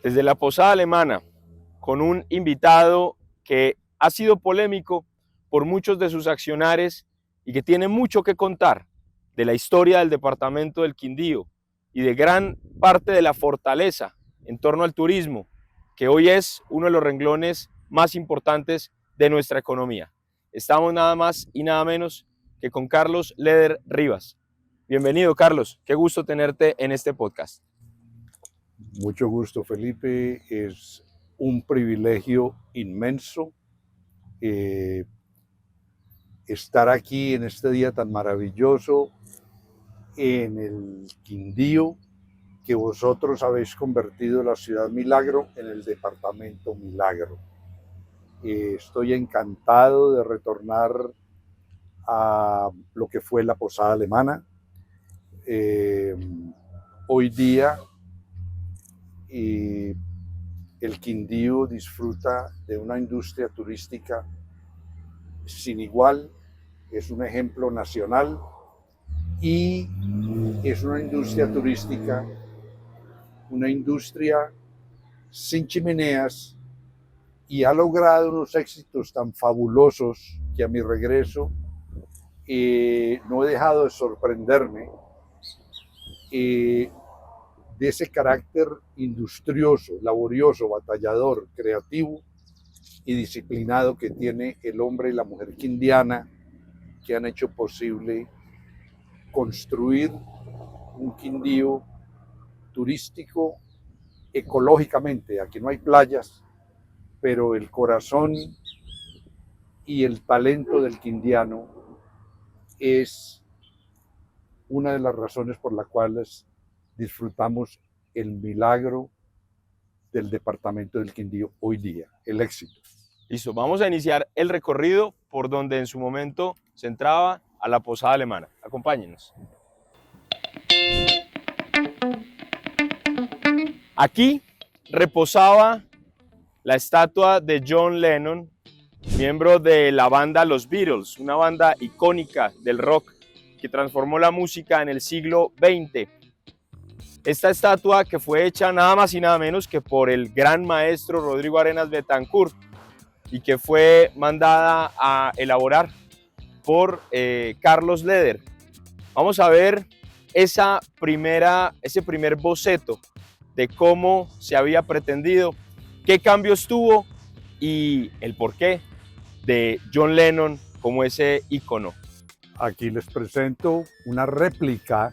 desde la Posada Alemana, con un invitado que ha sido polémico por muchos de sus accionares y que tiene mucho que contar de la historia del departamento del Quindío y de gran parte de la fortaleza en torno al turismo, que hoy es uno de los renglones más importantes de nuestra economía. Estamos nada más y nada menos que con Carlos Leder Rivas. Bienvenido, Carlos. Qué gusto tenerte en este podcast. Mucho gusto, Felipe. Es un privilegio inmenso estar aquí en este día tan maravilloso en el Quindío, que vosotros habéis convertido la ciudad Milagro en el departamento Milagro. Estoy encantado de retornar a lo que fue la Posada Alemana. Hoy día el Quindío disfruta de una industria turística sin igual, es un ejemplo nacional y es una industria turística, una industria sin chimeneas, y ha logrado unos éxitos tan fabulosos que a mi regreso no he dejado de sorprenderme de ese carácter industrioso, laborioso, batallador, creativo y disciplinado que tiene el hombre y la mujer quindiana, que han hecho posible construir un Quindío turístico ecológicamente. Aquí no hay playas, pero el corazón y el talento del quindiano es una de las razones por las cuales disfrutamos el milagro del departamento del Quindío hoy día, el éxito. Listo, vamos a iniciar el recorrido por donde en su momento se entraba a la Posada Alemana. Acompáñenos. Aquí reposaba la estatua de John Lennon, miembro de la banda Los Beatles, una banda icónica del rock que transformó la música en el siglo XX. Esta estatua, que fue hecha nada más y nada menos que por el gran maestro Rodrigo Arenas Betancourt y que fue mandada a elaborar por Carlos Leder. Vamos a ver ese primer boceto de cómo se había pretendido, qué cambios tuvo y el porqué de John Lennon como ese ícono. Aquí les presento una réplica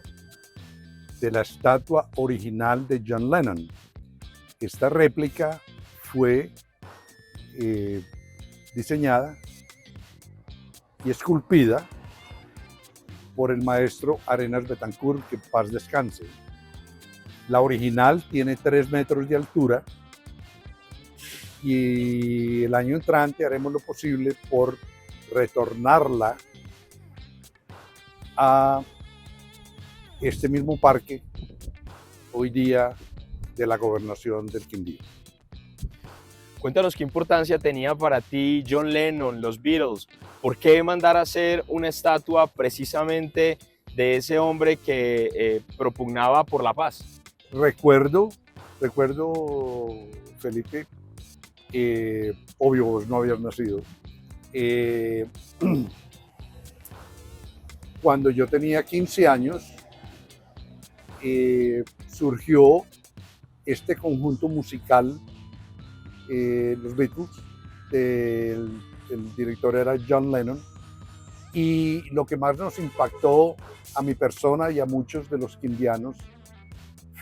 de la estatua original de John Lennon. Esta réplica fue diseñada y esculpida por el maestro Arenas Betancourt, que en paz descanse. La original tiene 3 metros de altura y el año entrante haremos lo posible por retornarla a este mismo parque hoy día de la gobernación del Quindío. Cuéntanos qué importancia tenía para ti John Lennon, los Beatles. ¿Por qué mandar a hacer una estatua precisamente de ese hombre que propugnaba por la paz? Recuerdo, Felipe, obvio vos no habías nacido, cuando yo tenía 15 años, surgió este conjunto musical, los Beatles, el director era John Lennon, y lo que más nos impactó a mi persona y a muchos de los quindianos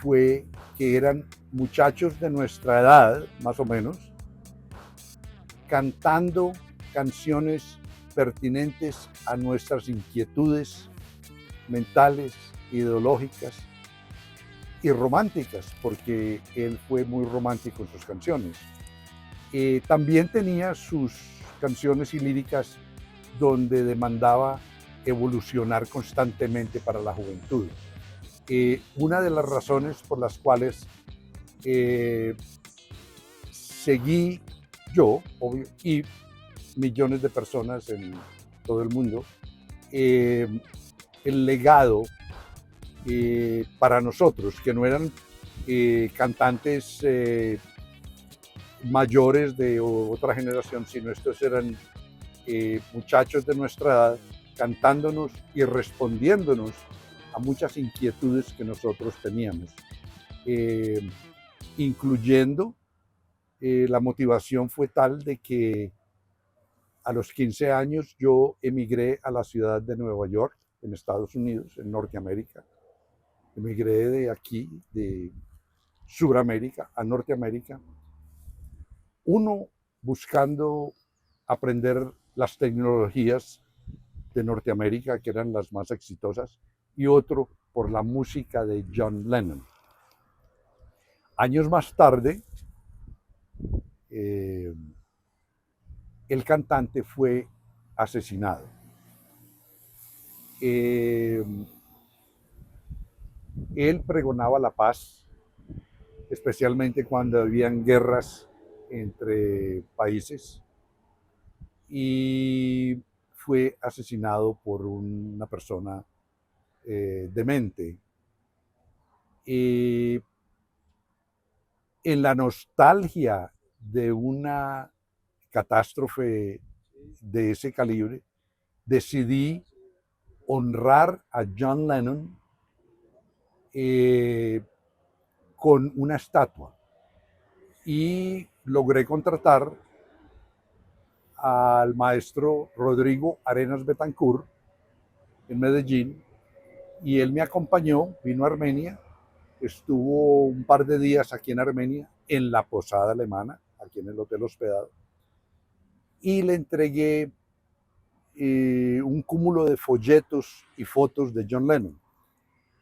fue que eran muchachos de nuestra edad, más o menos, cantando canciones pertinentes a nuestras inquietudes mentales, ideológicas y románticas, porque él fue muy romántico en sus canciones. También tenía sus canciones y líricas donde demandaba evolucionar constantemente para la juventud. Una de las razones por las cuales seguí yo, obvio, y millones de personas en todo el mundo, el legado para nosotros, que no eran cantantes mayores de otra generación, sino estos eran muchachos de nuestra edad cantándonos y respondiéndonos a muchas inquietudes que nosotros teníamos, incluyendo la motivación fue tal de que a los 15 años yo emigré a la ciudad de Nueva York, en Estados Unidos, en Norteamérica. Emigré de aquí, de Suramérica a Norteamérica. Uno, buscando aprender las tecnologías de Norteamérica, que eran las más exitosas, y otro, por la música de John Lennon. Años más tarde, el cantante fue asesinado. Él pregonaba la paz, especialmente cuando habían guerras entre países, y fue asesinado por una persona demente. En la nostalgia de una catástrofe de ese calibre, decidí honrar a John Lennon con una estatua y logré contratar al maestro Rodrigo Arenas Betancourt en Medellín y él me acompañó, vino a Armenia, estuvo un par de días aquí en Armenia, en la posada alemana, aquí en el hotel hospedado, y le entregué un cúmulo de folletos y fotos de John Lennon.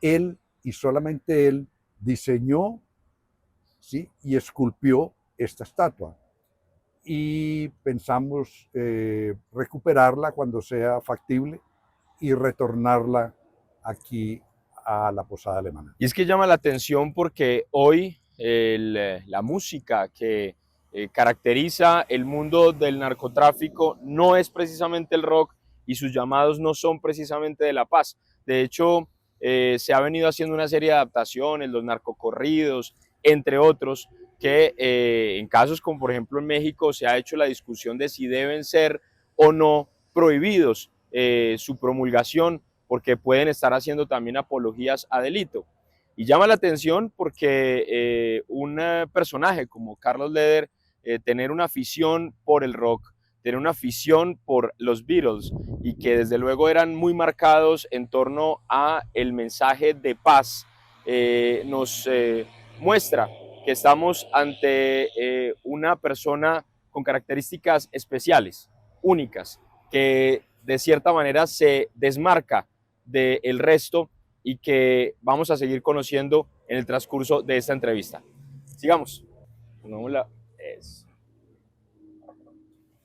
Él, y solamente él, diseñó, ¿sí?, y esculpió esta estatua. Y pensamos recuperarla cuando sea factible y retornarla aquí a la posada alemana. Y es que llama la atención porque hoy la música que caracteriza el mundo del narcotráfico no es precisamente el rock y sus llamados no son precisamente de la paz. De hecho, se ha venido haciendo una serie de adaptaciones, los narcocorridos, entre otros, que en casos como por ejemplo en México se ha hecho la discusión de si deben ser o no prohibidos su promulgación, porque pueden estar haciendo también apologías a delito. Y llama la atención porque un personaje como Carlos Leder, tener una afición por el rock, tener una afición por los Beatles y que desde luego eran muy marcados en torno a el mensaje de paz, nos muestra que estamos ante una persona con características especiales, únicas, que de cierta manera se desmarca del resto y que vamos a seguir conociendo en el transcurso de esta entrevista. Sigamos. Es.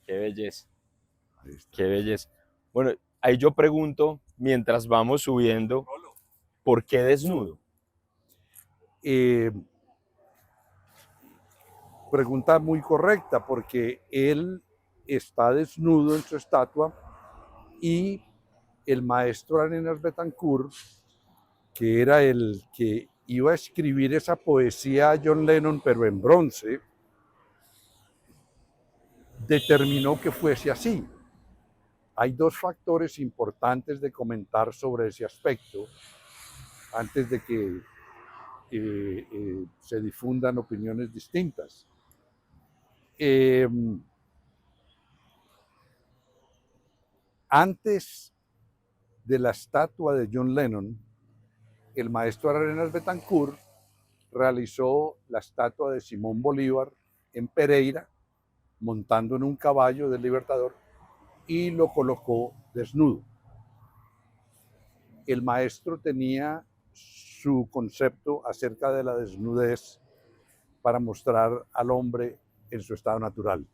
Qué belleza. Qué belleza. Bueno, ahí yo pregunto, mientras vamos subiendo, ¿por qué desnudo? Pregunta muy correcta, porque él está desnudo en su estatua y el maestro Arenas Betancourt, que era el que iba a escribir esa poesía a John Lennon, pero en bronce, determinó que fuese así. Hay dos factores importantes de comentar sobre ese aspecto antes de que se difundan opiniones distintas. Antes de la estatua de John Lennon, el maestro Arenas Betancourt realizó la estatua de Simón Bolívar en Pereira, montando en un caballo del Libertador, y lo colocó desnudo. El maestro tenía su concepto acerca de la desnudez para mostrar al hombre en su estado natural.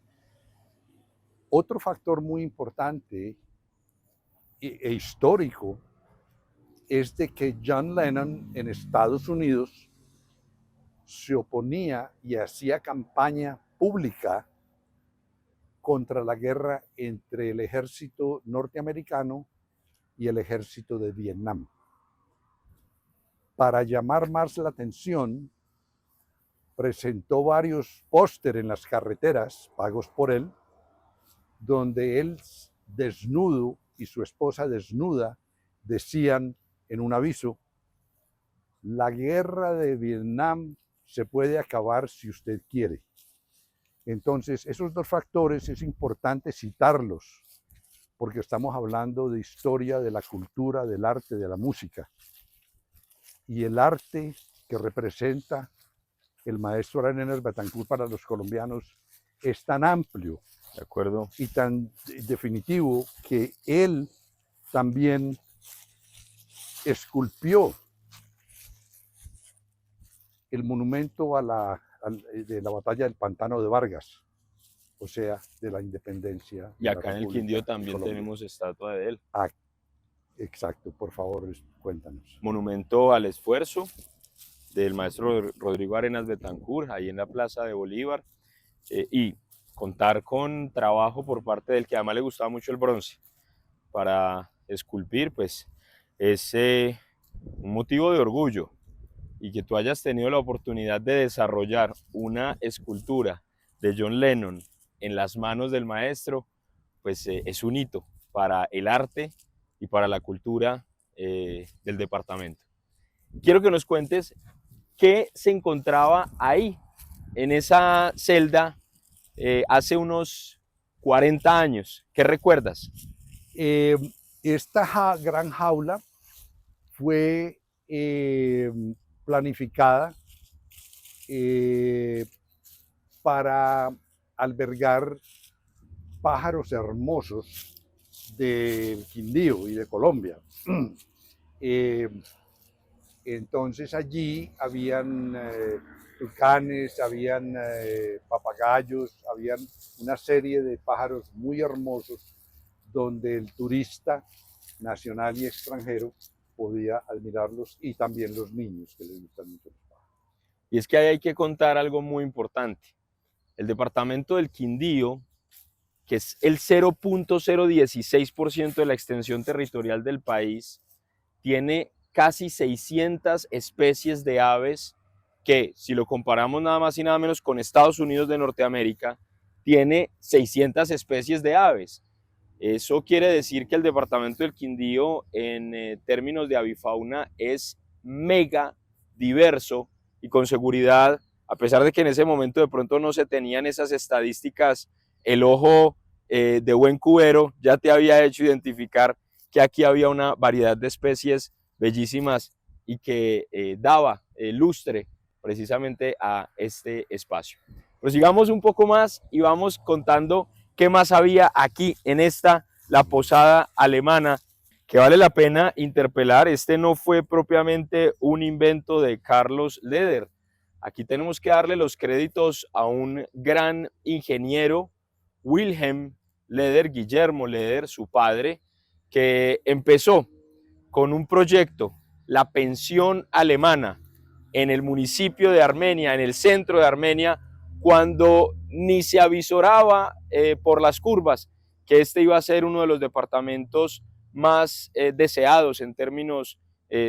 Otro factor muy importante e histórico es de que John Lennon en Estados Unidos se oponía y hacía campaña pública contra la guerra entre el ejército norteamericano y el ejército de Vietnam. Para llamar más la atención, presentó varios pósteres en las carreteras, pagos por él, donde él desnudo y su esposa desnuda decían en un aviso: la guerra de Vietnam se puede acabar si usted quiere. Entonces, esos dos factores es importante citarlos, porque estamos hablando de historia, de la cultura, del arte, de la música. Y el arte que representa el maestro Arenas Betancourt para los colombianos es tan amplio, ¿de acuerdo? Y tan definitivo que él también esculpió el monumento de la batalla del Pantano de Vargas, o sea, de la independencia. Y acá en el Quindío también tenemos estatua de él. Ah, exacto, por favor, cuéntanos. Monumento al esfuerzo del maestro Rodrigo Arenas Betancourt, ahí en la Plaza de Bolívar, y contar con trabajo por parte del que además le gustaba mucho el bronce para esculpir, pues es un motivo de orgullo, y que tú hayas tenido la oportunidad de desarrollar una escultura de John Lennon en las manos del maestro, pues es un hito para el arte y para la cultura del departamento. Quiero que nos cuentes qué se encontraba ahí, en esa celda, hace unos 40 años. ¿Qué recuerdas? Esta gran jaula fue planificada para albergar pájaros hermosos del Quindío y de Colombia. Entonces allí habían tucanes, habían papagayos, habían una serie de pájaros muy hermosos donde el turista nacional y extranjero podía admirarlos, y también los niños, que les gustan mucho los pájaros. Y es que ahí hay que contar algo muy importante. El departamento del Quindío, que es el 0.016% de la extensión territorial del país, tiene casi 600 especies de aves que, si lo comparamos nada más y nada menos con Estados Unidos de Norteamérica, tiene 600 especies de aves. Eso quiere decir que el departamento del Quindío, en términos de avifauna, es mega diverso, y con seguridad, a pesar de que en ese momento de pronto no se tenían esas estadísticas, el ojo de buen cubero ya te había hecho identificar que aquí había una variedad de especies bellísimas y que daba lustre precisamente a este espacio. Pero sigamos un poco más y vamos contando qué más había aquí en la posada alemana, que vale la pena interpelar. Este no fue propiamente un invento de Carlos Leder. Aquí tenemos que darle los créditos a un gran ingeniero, Wilhelm Leder, Guillermo Leder, su padre, que empezó con un proyecto, la pensión alemana, en el municipio de Armenia, en el centro de Armenia, cuando ni se avisoraba por las curvas que este iba a ser uno de los departamentos más deseados en términos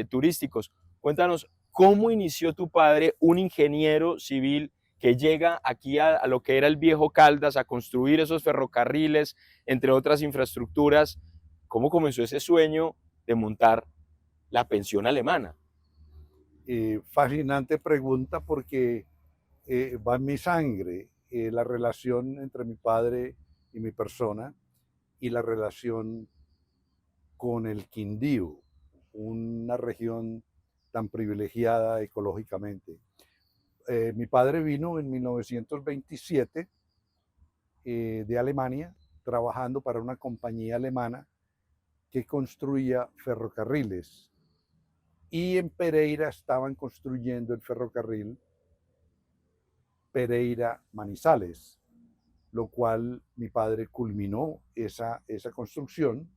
turísticos. Cuéntanos, ¿cómo inició tu padre, un ingeniero civil que llega aquí a lo que era el viejo Caldas, a construir esos ferrocarriles, entre otras infraestructuras? ¿Cómo comenzó ese sueño de montar la pensión alemana? Fascinante pregunta, porque va en mi sangre la relación entre mi padre y mi persona, y la relación con el Quindío, una región tan privilegiada ecológicamente. Mi padre vino en 1927 de Alemania, trabajando para una compañía alemana que construía ferrocarriles, y en Pereira estaban construyendo el ferrocarril Pereira-Manizales, lo cual mi padre culminó esa construcción,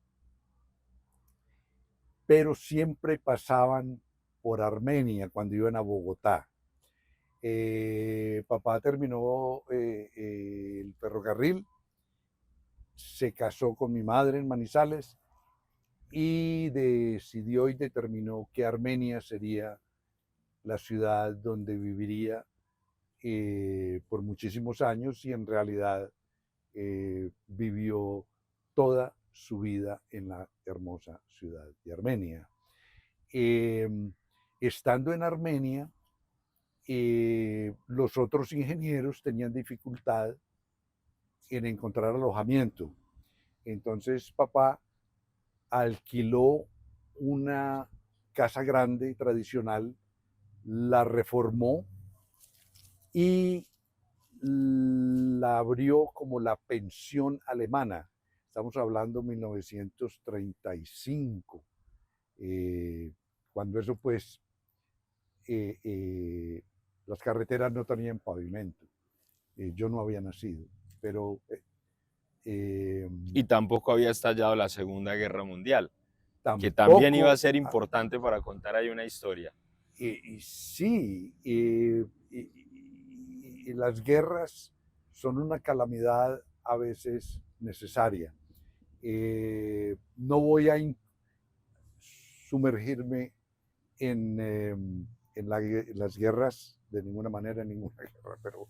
pero siempre pasaban por Armenia cuando iban a Bogotá. Papá terminó el ferrocarril, se casó con mi madre en Manizales y decidió y determinó que Armenia sería la ciudad donde viviría por muchísimos años y en realidad vivió toda su vida en la hermosa ciudad de Armenia. Eh, Estando en Armenia, los otros ingenieros tenían dificultad en encontrar alojamiento. Entonces papá alquiló una casa grande tradicional, la reformó y la abrió como la pensión alemana. Estamos hablando de 1935, cuando eso pues eh, eh, las carreteras no tenían pavimento. Yo no había nacido, pero Y tampoco había estallado la Segunda Guerra Mundial, que también iba a tampoco, ser importante para contar ahí una historia. sí, y las guerras son una calamidad a veces necesaria. No voy a sumergirme en las guerras de ninguna manera, en ninguna guerra, pero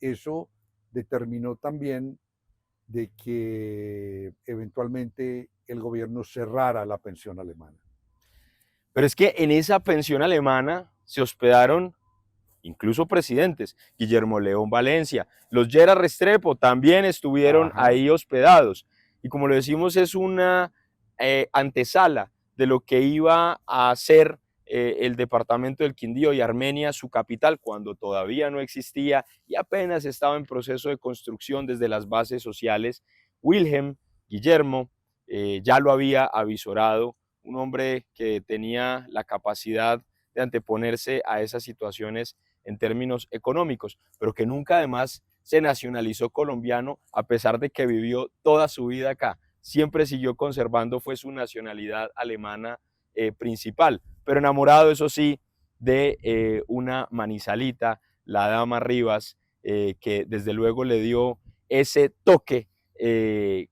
eso determinó también de que eventualmente el gobierno cerrara la pensión alemana. Pero es que en esa pensión alemana se hospedaron incluso presidentes, Guillermo León Valencia, los Gerard Restrepo también estuvieron Ajá. ahí hospedados. Y como lo decimos, es una antesala de lo que iba a ser el departamento del Quindío y Armenia, su capital, cuando todavía no existía y apenas estaba en proceso de construcción desde las bases sociales. Wilhelm, Guillermo, ya lo había avisorado, un hombre que tenía la capacidad de anteponerse a esas situaciones en términos económicos, pero que nunca además se nacionalizó colombiano a pesar de que vivió toda su vida acá. Siempre siguió conservando fue su nacionalidad alemana principal, pero enamorado, eso sí, de una manizalita, la dama Rivas, que desde luego le dio ese toque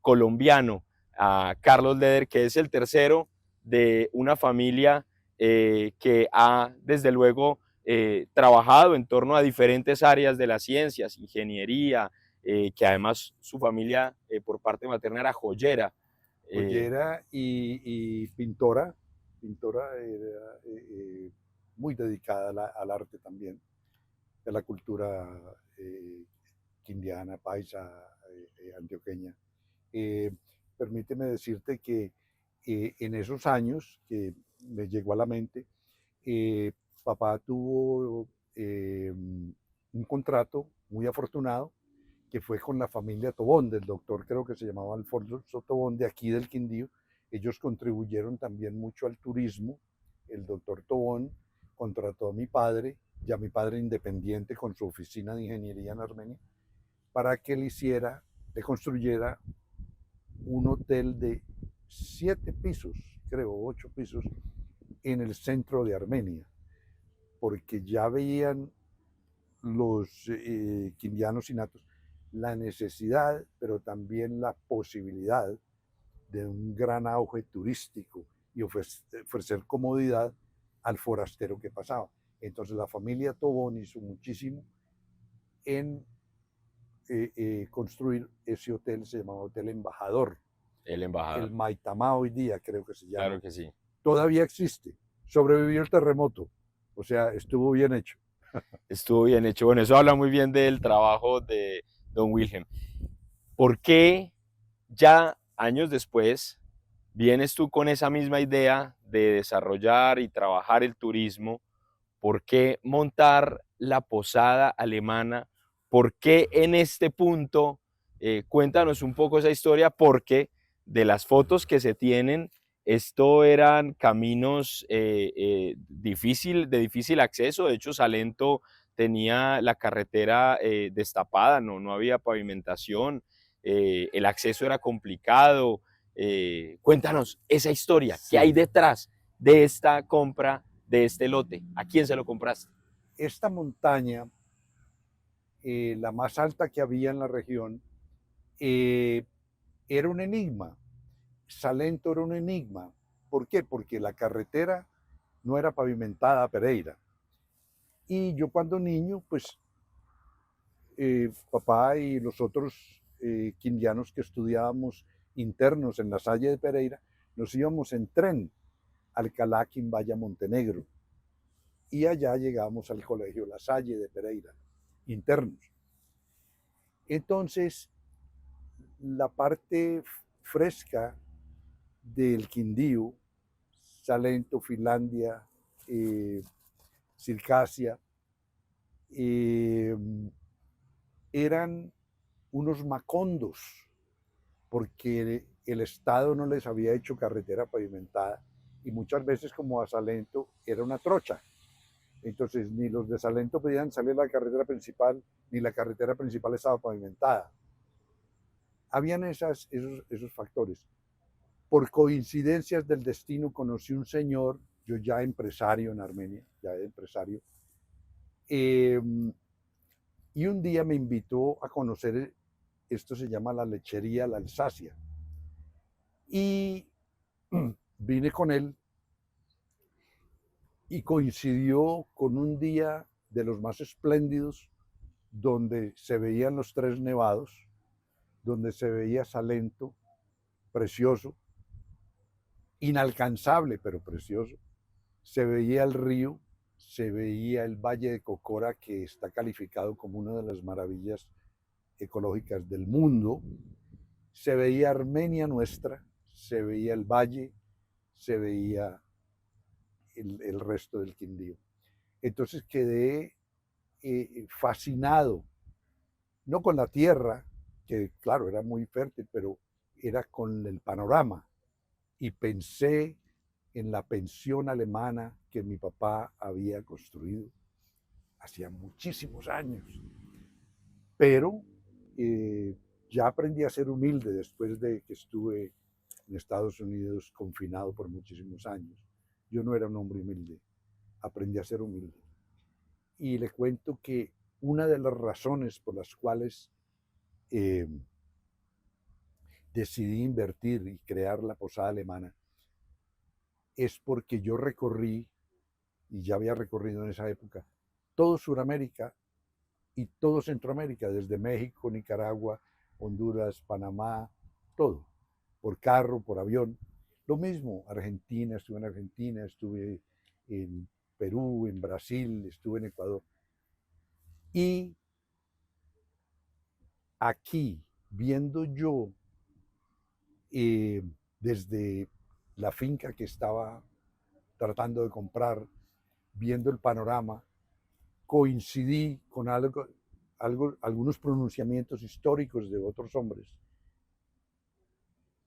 colombiano a Carlos Leder, que es el tercero de una familia que ha desde luego trabajado en torno a diferentes áreas de las ciencias, ingeniería, que además su familia por parte materna era joyera. Joyera y pintora. Pintora era muy dedicada al arte también, a la cultura quindiana, paisa, antioqueña. Eh, Permíteme decirte que en esos años que me llegó a la mente, eh, papá tuvo un contrato muy afortunado que fue con la familia Tobón, del doctor creo que se llamaba Alfonso Tobón, de aquí del Quindío. Ellos contribuyeron también mucho al turismo. El doctor Tobón contrató a mi padre, ya mi padre independiente con su oficina de ingeniería en Armenia, para que le construyera un hotel de 7 pisos, creo, 8 pisos, en el centro de Armenia, porque ya veían los quindianos y natos la necesidad, pero también la posibilidad de un gran auge turístico y ofrecer comodidad al forastero que pasaba. Entonces la familia Tobón hizo muchísimo en construir ese hotel, se llamaba Hotel Embajador. El El embajador. Maitamá hoy día creo que se Claro llama. que sí. Todavía existe. Sobrevivió el terremoto. O sea, estuvo bien hecho. Estuvo bien hecho. Bueno, eso habla muy bien del trabajo de don Wilhelm. ¿Por qué ya años después vienes tú con esa misma idea de desarrollar y trabajar el turismo? ¿Por qué montar la posada alemana? ¿Por qué en este punto? Cuéntanos un poco esa historia, porque de las fotos que se tienen, esto eran caminos de difícil acceso. De hecho, Salento tenía la carretera destapada, no había pavimentación, el acceso era complicado. Cuéntanos esa historia, ¿qué hay Sí. detrás de esta compra de este lote? ¿A quién se lo compraste? Esta montaña, la más alta que había en la región, eh, era un enigma. Salento era un enigma. ¿Por qué? Porque la carretera no era pavimentada a Pereira. Y yo cuando niño, pues papá y los otros quindianos que estudiábamos internos en la Salle de Pereira, nos íbamos en tren al Alcalá, Quimbaya, Montenegro. Y allá llegamos al colegio La Salle de Pereira, internos. Entonces, la parte fresca del Quindío, Salento, Finlandia, Circasia, eh, eran unos macondos, porque el Estado no les había hecho carretera pavimentada y muchas veces como a Salento era una trocha. Entonces ni los de Salento podían salir a la carretera principal, ni la carretera principal estaba pavimentada. Habían esos factores. Por coincidencias del destino conocí un señor, yo ya empresario en Armenia, ya empresario, eh, y un día me invitó a conocer, esto se llama la lechería La Alsacia, y vine con él y coincidió con un día de los más espléndidos donde se veían los tres nevados, donde se veía Salento, precioso, inalcanzable pero precioso, se veía el río, se veía el Valle de Cocora, que está calificado como una de las maravillas ecológicas del mundo, se veía Armenia nuestra, se veía el valle, se veía el resto del Quindío. Entonces quedé fascinado, no con la tierra, que claro, era muy fértil, pero era con el panorama. Y pensé en la pensión alemana que mi papá había construido hacía muchísimos años. Pero ya aprendí a ser humilde después de que estuve en Estados Unidos confinado por muchísimos años. Yo no era un hombre humilde, aprendí a ser humilde. Y le cuento que una de las razones por las cuales eh, decidí invertir y crear la Posada Alemana es porque yo recorrí, y ya había recorrido en esa época, todo Sudamérica y todo Centroamérica, desde México, Nicaragua, Honduras, Panamá, todo, por carro, por avión. Lo mismo, Argentina, estuve en Perú, en Brasil, estuve en Ecuador. Y aquí, viendo yo desde la finca que estaba tratando de comprar, viendo el panorama, coincidí con algunos pronunciamientos históricos de otros hombres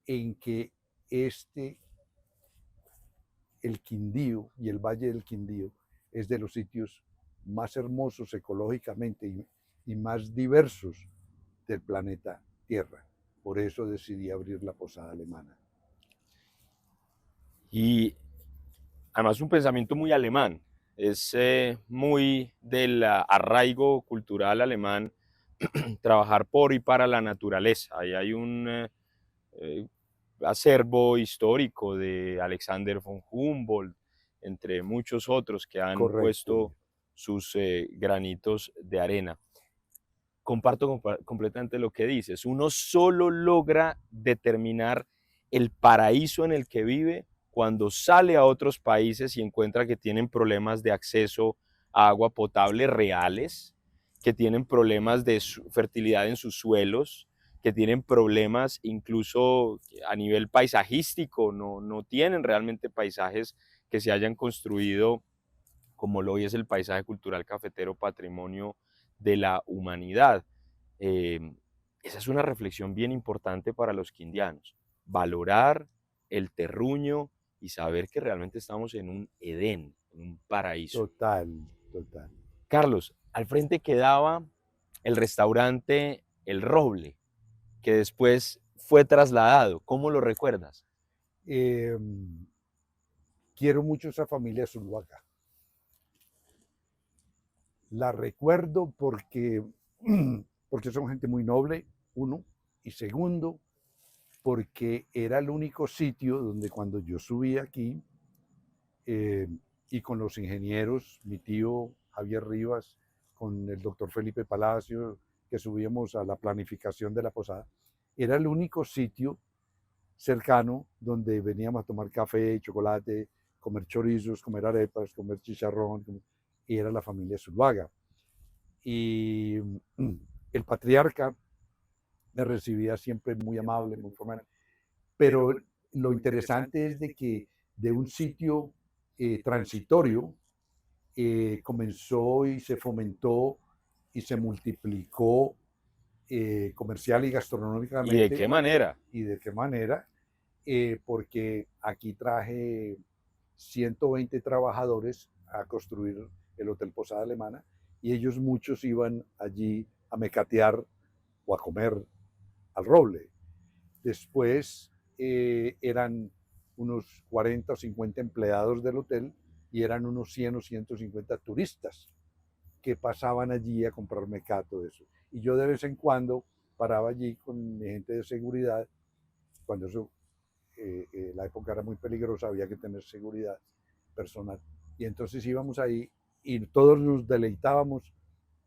en que el Quindío y el Valle del Quindío es de los sitios más hermosos ecológicamente y más diversos del planeta Tierra. Por eso decidí abrir la Posada Alemana. Y además un pensamiento muy alemán, es muy del arraigo cultural alemán trabajar por y para la naturaleza. Ahí hay un eh, acervo histórico de Alexander von Humboldt, entre muchos otros que han Correcto. puesto sus granitos de arena. Comparto completamente lo que dices. Uno solo logra determinar el paraíso en el que vive cuando sale a otros países y encuentra que tienen problemas de acceso a agua potable reales, que tienen problemas de fertilidad en sus suelos, que tienen problemas incluso a nivel paisajístico, no tienen realmente paisajes que se hayan construido como lo hoy es el paisaje cultural cafetero, patrimonio de la humanidad. Eh, Esa es una reflexión bien importante para los quindianos, valorar el terruño y saber que realmente estamos en un Edén, en un paraíso. Total, total. Carlos, al frente quedaba el restaurante El Roble, que después fue trasladado. ¿Cómo lo recuerdas? Eh, Quiero mucho esa familia Zuluaga. La recuerdo porque son gente muy noble, uno, y segundo, porque era el único sitio donde cuando yo subí aquí y con los ingenieros, mi tío Javier Rivas, con el doctor Felipe Palacio, que subíamos a la planificación de la posada. Era el único sitio cercano donde veníamos a tomar café, chocolate, comer chorizos, comer arepas, comer chicharrón, y era la familia Zuluaga. Y el patriarca me recibía siempre muy amable, muy formal. Pero lo interesante es de que de un sitio transitorio comenzó y se fomentó y se multiplicó comercial y ¿Y de gastronómicamente. qué manera? ¿Y de qué manera? Porque aquí traje 120 trabajadores a construir el Hotel Posada Alemana y ellos muchos iban allí a mecatear o a comer al roble. Después eran unos 40 o 50 empleados del hotel y eran unos 100 o 150 turistas que pasaban allí a comprar mecato de eso. Y yo de vez en cuando paraba allí con mi gente de seguridad, cuando eso, la época era muy peligrosa, había que tener seguridad personal. Y entonces íbamos ahí y todos nos deleitábamos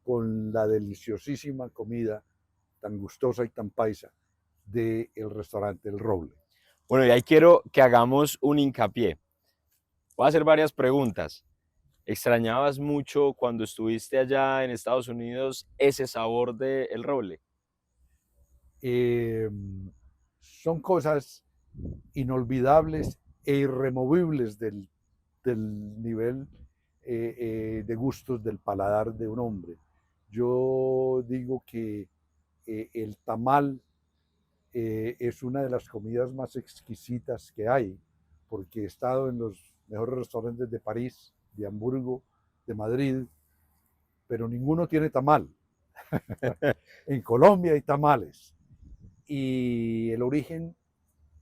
con la deliciosísima comida tan gustosa y tan paisa del restaurante El Roble. Bueno, y ahí quiero que hagamos un hincapié. Voy a hacer varias preguntas. ¿Extrañabas mucho cuando estuviste allá en Estados Unidos ese sabor del roble? Eh, Son cosas inolvidables e irremovibles del nivel de gustos del paladar de un hombre. Yo digo que el tamal es una de las comidas más exquisitas que hay, porque he estado en los mejores restaurantes de París, de Hamburgo, de Madrid, pero ninguno tiene tamal. En Colombia hay tamales. Y el origen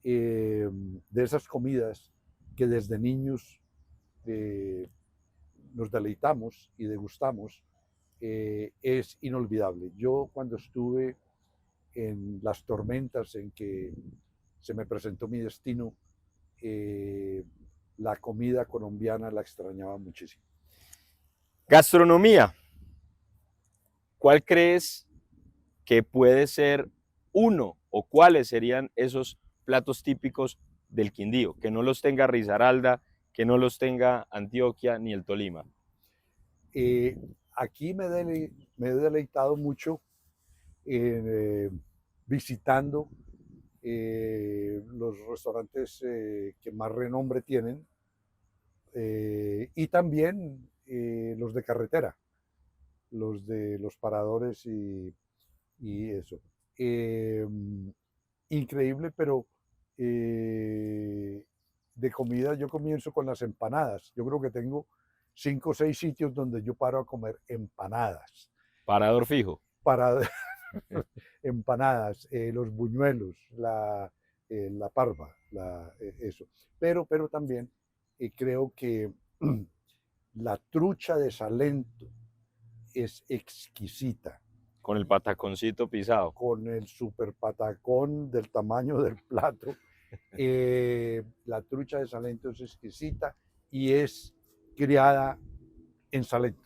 de esas comidas que desde niños nos deleitamos y degustamos es inolvidable. Yo cuando estuve en las tormentas en que se me presentó mi destino, eh, la comida colombiana la extrañaba muchísimo. Gastronomía. ¿Cuál crees que puede ser uno o cuáles serían esos platos típicos del Quindío? Que no los tenga Risaralda, que no los tenga Antioquia ni el Tolima. Eh, Aquí me he deleitado mucho visitando los restaurantes que más renombre tienen y también los de carretera, los de los paradores y eso. Eh, Increíble, pero de comida yo comienzo con las empanadas. Yo creo que tengo 5 o 6 sitios donde yo paro a comer empanadas. Parador fijo. Para empanadas, los buñuelos, la parva, eso. Pero también creo que la trucha de Salento es exquisita, Con el pataconcito pisado. con el super patacón del tamaño del plato. La trucha de Salento es exquisita y es criada en Salento.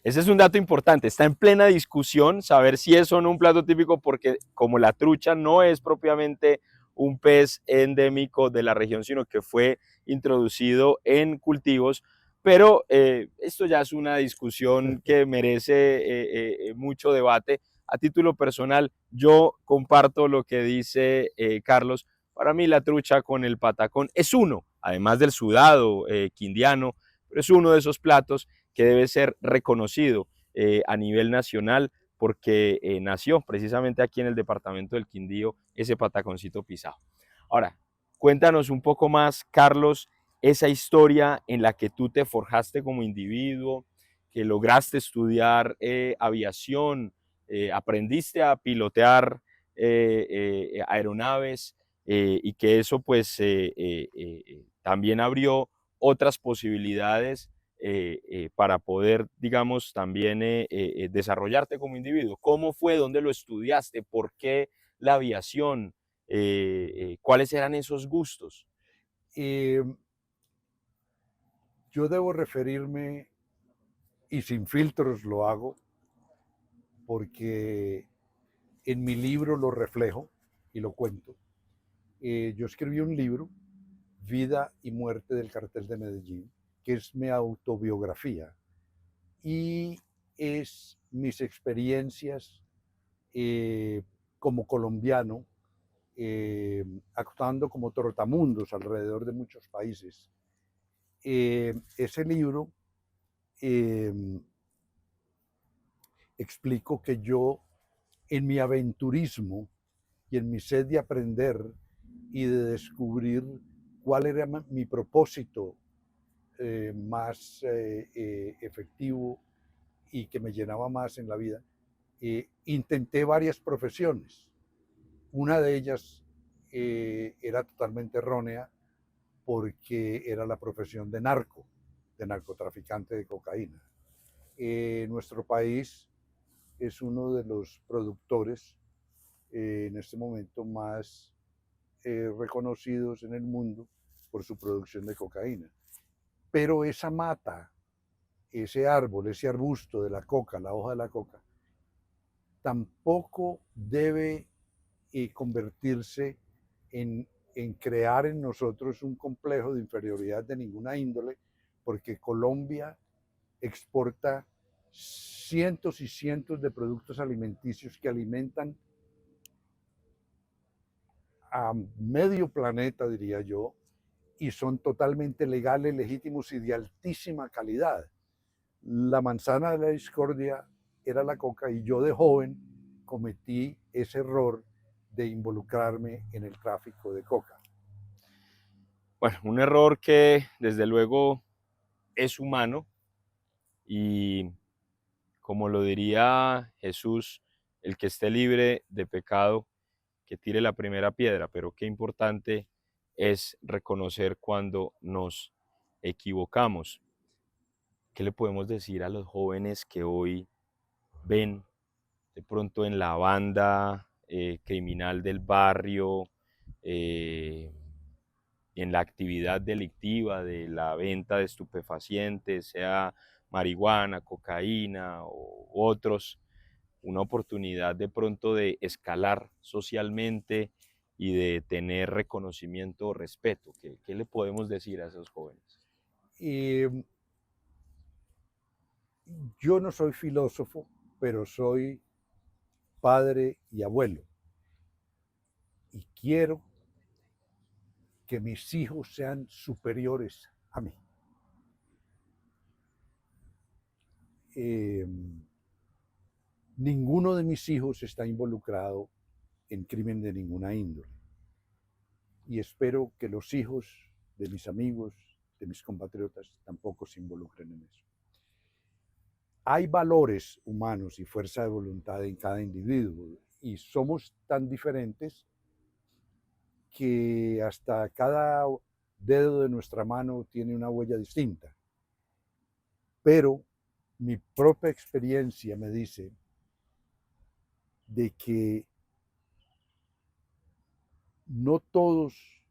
Ese es un dato importante, está en plena discusión saber si es o no un plato típico porque como la trucha no es propiamente un pez endémico de la región, sino que fue introducido en cultivos, pero esto ya es una discusión que merece mucho debate. A título personal, yo comparto lo que dice Carlos. Para mí la trucha con el patacón es uno, además del sudado quindiano, pero es uno de esos platos que debe ser reconocido a nivel nacional porque nació precisamente aquí en el departamento del Quindío ese pataconcito pisado. Ahora, cuéntanos un poco más, Carlos, esa historia en la que tú te forjaste como individuo, que lograste estudiar aviación, aprendiste a pilotear aeronaves y que eso pues también abrió otras posibilidades para poder, digamos, también desarrollarte como individuo. ¿Cómo fue? ¿Dónde lo estudiaste? ¿Por qué la aviación? ¿Cuáles eran esos gustos? Yo debo referirme y sin filtros lo hago porque en mi libro lo reflejo y lo cuento. Yo escribí un libro, Vida y Muerte del Cartel de Medellín, que es mi autobiografía y es mis experiencias como colombiano, actuando como trotamundos alrededor de muchos países. Ese libro explico que yo, en mi aventurismo y en mi sed de aprender y de descubrir cuál era mi propósito más efectivo y que me llenaba más en la vida, intenté varias profesiones. Una de ellas era totalmente errónea porque era la profesión de narcotraficante de cocaína. Nuestro país es uno de los productores en este momento más reconocidos en el mundo por su producción de cocaína. Pero esa mata, ese árbol, ese arbusto de la coca, la hoja de la coca, tampoco debe convertirse en crear en nosotros un complejo de inferioridad de ninguna índole, porque Colombia exporta cientos y cientos de productos alimenticios que alimentan a medio planeta, diría yo, y son totalmente legales, legítimos y de altísima calidad. La manzana de la discordia era la coca y yo de joven cometí ese error de involucrarme en el tráfico de coca. Bueno, un error que desde luego es humano y, como lo diría Jesús, el que esté libre de pecado, que tire la primera piedra, pero qué importante es reconocer cuando nos equivocamos. ¿Qué le podemos decir a los jóvenes que hoy ven de pronto en la banda criminal del barrio, en la actividad delictiva de la venta de estupefacientes, sea marihuana, cocaína u otros, una oportunidad de pronto de escalar socialmente y de tener reconocimiento o respeto? ¿Qué le podemos decir a esos jóvenes? Yo no soy filósofo, pero soy padre y abuelo. Y quiero que mis hijos sean superiores a mí. Ninguno de mis hijos está involucrado en crimen de ninguna índole. Y espero que los hijos de mis amigos, de mis compatriotas, tampoco se involucren en eso. Hay valores humanos y fuerza de voluntad en cada individuo y somos tan diferentes que hasta cada dedo de nuestra mano tiene una huella distinta. Pero mi propia experiencia me dice de que no todos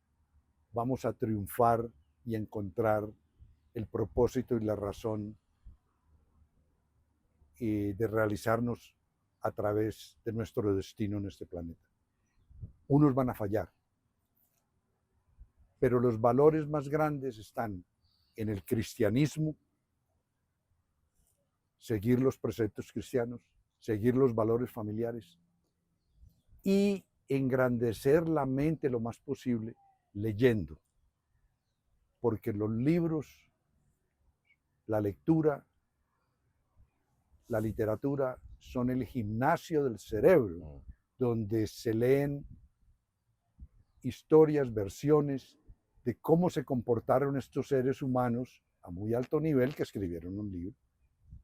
vamos a triunfar y encontrar el propósito y la razón de realizarnos a través de nuestro destino en este planeta. Unos van a fallar, pero los valores más grandes están en el cristianismo, seguir los preceptos cristianos, seguir los valores familiares y engrandecer la mente lo más posible leyendo, porque los libros, la lectura, la literatura son el gimnasio del cerebro, donde se leen historias, versiones de cómo se comportaron estos seres humanos a muy alto nivel que escribieron un libro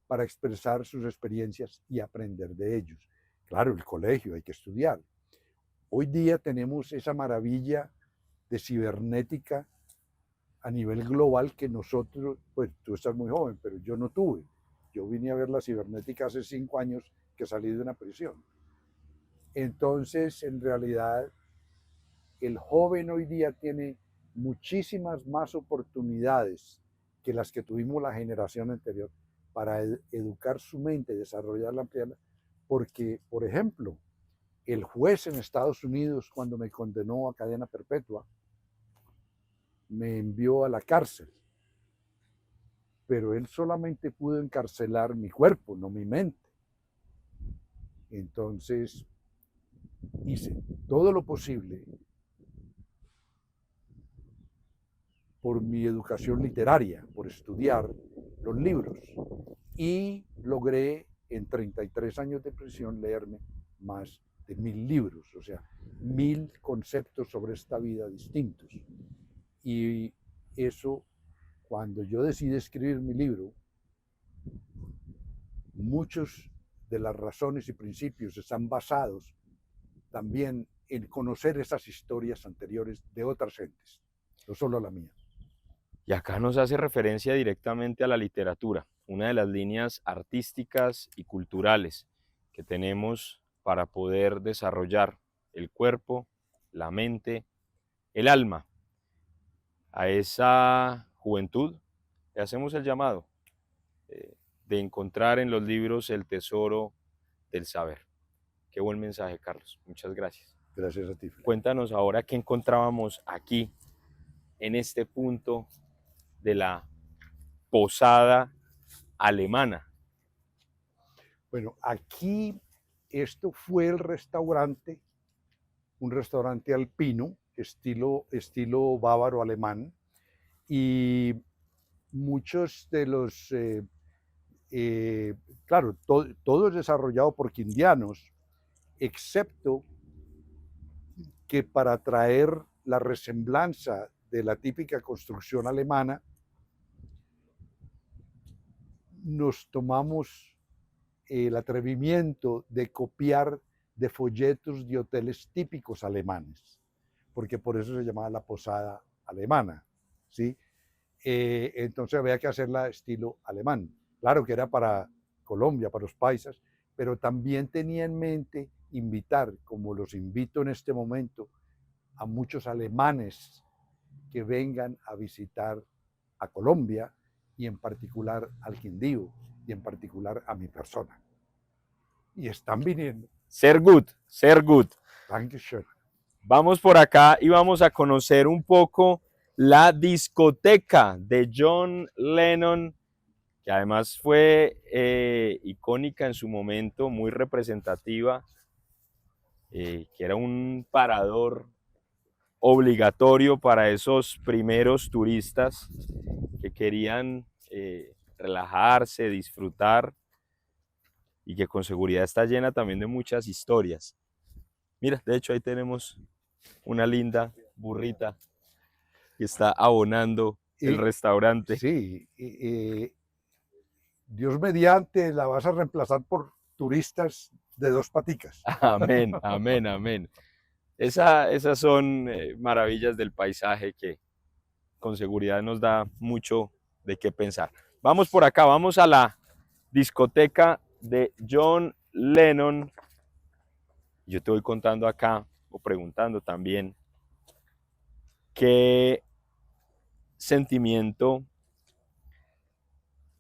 para expresar sus experiencias y aprender de ellos. Claro, el colegio hay que estudiar. Hoy día tenemos esa maravilla de cibernética a nivel global que nosotros, pues tú estás muy joven, pero yo no tuve. Yo vine a ver la cibernética hace 5 años que salí de una prisión. Entonces, en realidad, el joven hoy día tiene muchísimas más oportunidades que las que tuvimos la generación anterior para educar su mente, desarrollarla, ampliarla, porque, por ejemplo, el juez en Estados Unidos, cuando me condenó a cadena perpetua, me envió a la cárcel, pero él solamente pudo encarcelar mi cuerpo, no mi mente. Entonces, hice todo lo posible por mi educación literaria, por estudiar los libros, y logré en 33 años de prisión leerme más de 1000 libros, o sea, 1000 conceptos sobre esta vida distintos. Y eso, cuando yo decidí escribir mi libro, muchos de las razones y principios están basados también en conocer esas historias anteriores de otras gentes, no solo la mía. Y acá nos hace referencia directamente a la literatura, una de las líneas artísticas y culturales que tenemos para poder desarrollar el cuerpo, la mente, el alma. A esa juventud le hacemos el llamado de encontrar en los libros el tesoro del saber. Qué buen mensaje, Carlos. Muchas gracias. Gracias a ti, Felipe. Cuéntanos ahora qué encontrábamos aquí, en este punto de la posada alemana. Bueno, aquí esto fue el restaurante, un restaurante alpino, estilo bávaro alemán, y muchos de los, claro, todo es desarrollado por quindianos, excepto que para traer la resemblanza de la típica construcción alemana, nos tomamos el atrevimiento de copiar de folletos de hoteles típicos alemanes, porque por eso se llamaba la posada alemana, ¿sí? Entonces había que hacerla estilo alemán. Claro que era para Colombia, para los paisas, pero también tenía en mente invitar, como los invito en este momento, a muchos alemanes que vengan a visitar a Colombia y en particular al Quindío y en particular a mi persona. Y están viniendo. Sehr gut, sehr gut. Dankeschön. Vamos por acá y vamos a conocer un poco la discoteca de John Lennon, que además fue icónica en su momento, muy representativa, que era un parador obligatorio para esos primeros turistas que querían relajarse, disfrutar, y que con seguridad está llena también de muchas historias. Mira, de hecho ahí tenemos una linda burrita que está abonando el restaurante. Sí, Dios mediante la vas a reemplazar por turistas de 2 paticas. Amén, amén, amén. Esas son maravillas del paisaje que con seguridad nos da mucho de qué pensar. Vamos por acá, vamos a la discoteca de John Lennon. Yo te voy contando acá, o preguntando también, qué sentimiento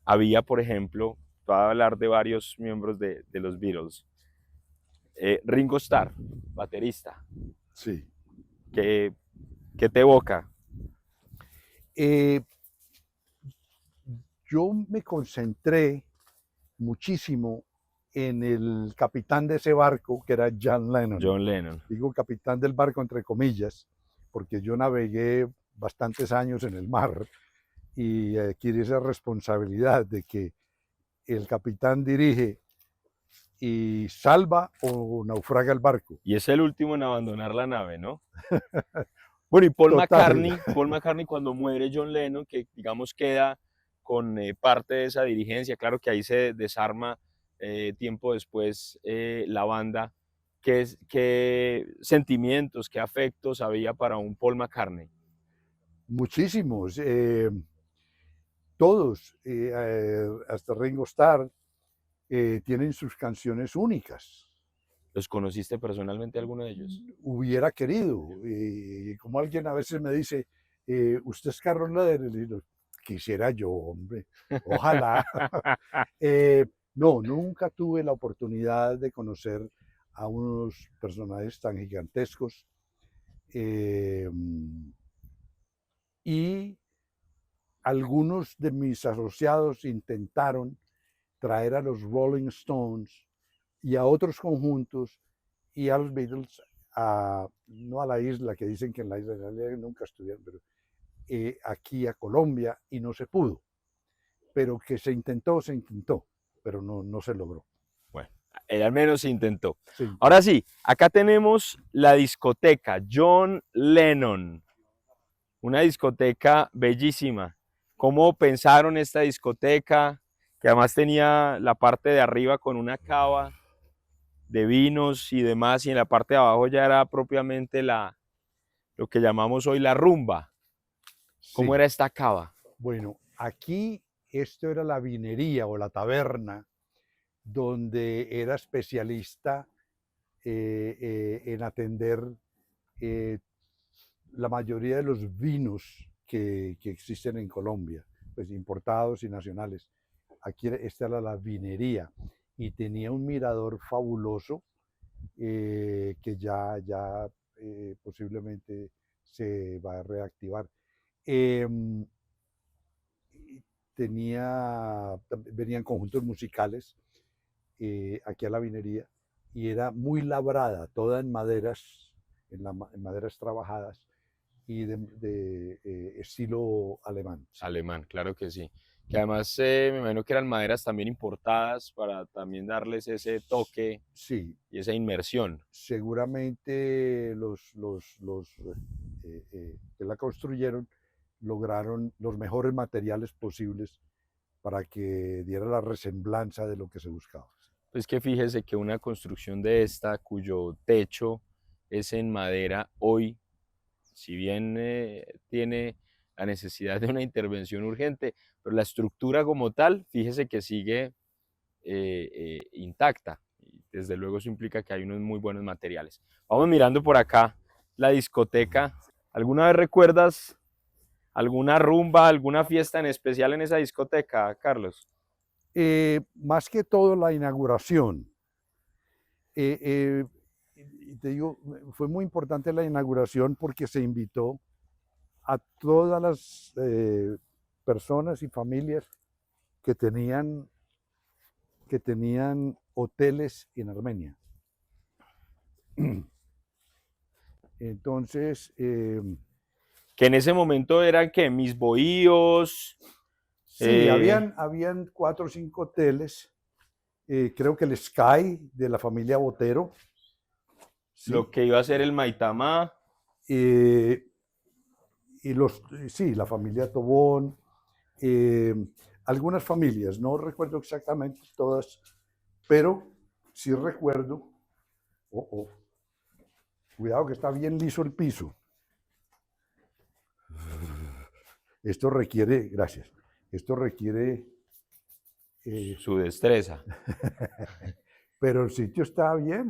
había, por ejemplo, te voy a hablar de varios miembros de los Beatles. Ringo Starr, baterista. Sí. ¿Qué te evoca? Yo me concentré muchísimo en el capitán de ese barco, que era John Lennon. John Lennon. Digo capitán del barco entre comillas, porque yo navegué bastantes años en el mar y adquirí esa responsabilidad de que el capitán dirige y salva o naufraga el barco. Y es el último en abandonar la nave, ¿no? Bueno, y Paul McCartney, cuando muere John Lennon, que digamos queda con parte de esa dirigencia, claro que ahí se desarma tiempo después la banda. ¿Qué sentimientos, qué afectos había para un Paul McCartney? Muchísimos, todos, hasta Ringo Starr, tienen sus canciones únicas. ¿Los conociste personalmente alguno de ellos? Hubiera querido, como alguien a veces me dice, ¿usted es Carlos Lederer? quisiera yo, hombre, ojalá. No, nunca tuve la oportunidad de conocer a unos personajes tan gigantescos. eh, y algunos de mis asociados intentaron traer a los Rolling Stones y a otros conjuntos y a los Beatles, no a la isla, que dicen que en la isla nunca estuvieron, pero aquí a Colombia, y no se pudo. Pero que se intentó, pero no se logró. Bueno, él al menos se intentó. Sí. Ahora sí, acá tenemos la discoteca John Lennon, una discoteca bellísima. ¿Cómo pensaron esta discoteca? Que además tenía la parte de arriba con una cava de vinos y demás, y en la parte de abajo ya era propiamente lo que llamamos hoy la rumba. ¿Cómo Sí. era esta cava? Bueno, aquí esto era la vinería o la taberna donde era especialista en atender la mayoría de los vinos que existen en Colombia, pues importados y nacionales. Aquí esta era la vinería y tenía un mirador fabuloso que ya posiblemente se va a reactivar. Em, venían conjuntos musicales aquí a la vinería y era muy labrada, toda en maderas, en maderas trabajadas y de estilo alemán. Sí. Alemán, claro que sí. Que además me imagino que eran maderas también importadas para también darles ese toque Sí, y esa inmersión. seguramente los que la construyeron lograron los mejores materiales posibles para que diera la resemblanza de lo que se buscaba. Pues que fíjese que una construcción de esta, cuyo techo es en madera, hoy, si bien tiene la necesidad de una intervención urgente, pero la estructura como tal, fíjese que sigue intacta. Y desde luego eso implica que hay unos muy buenos materiales. Vamos mirando por acá la discoteca. ¿Alguna vez recuerdas alguna rumba, alguna fiesta en especial en esa discoteca, Carlos? Más que todo la inauguración. Y te digo, fue muy importante la inauguración porque se invitó a todas las personas y familias que tenían hoteles en Armenia. Entonces, Que en ese momento eran que mis bohíos. sí, habían 4 o 5 hoteles. Creo que el Sky de la familia Botero. ¿Sí? Lo que iba a ser el Maitamá. Y sí, la familia Tobón. Algunas familias, no recuerdo exactamente todas, pero sí recuerdo. Cuidado que está bien liso el piso. Esto requiere, gracias, esto requiere... su destreza. Pero el sitio está bien.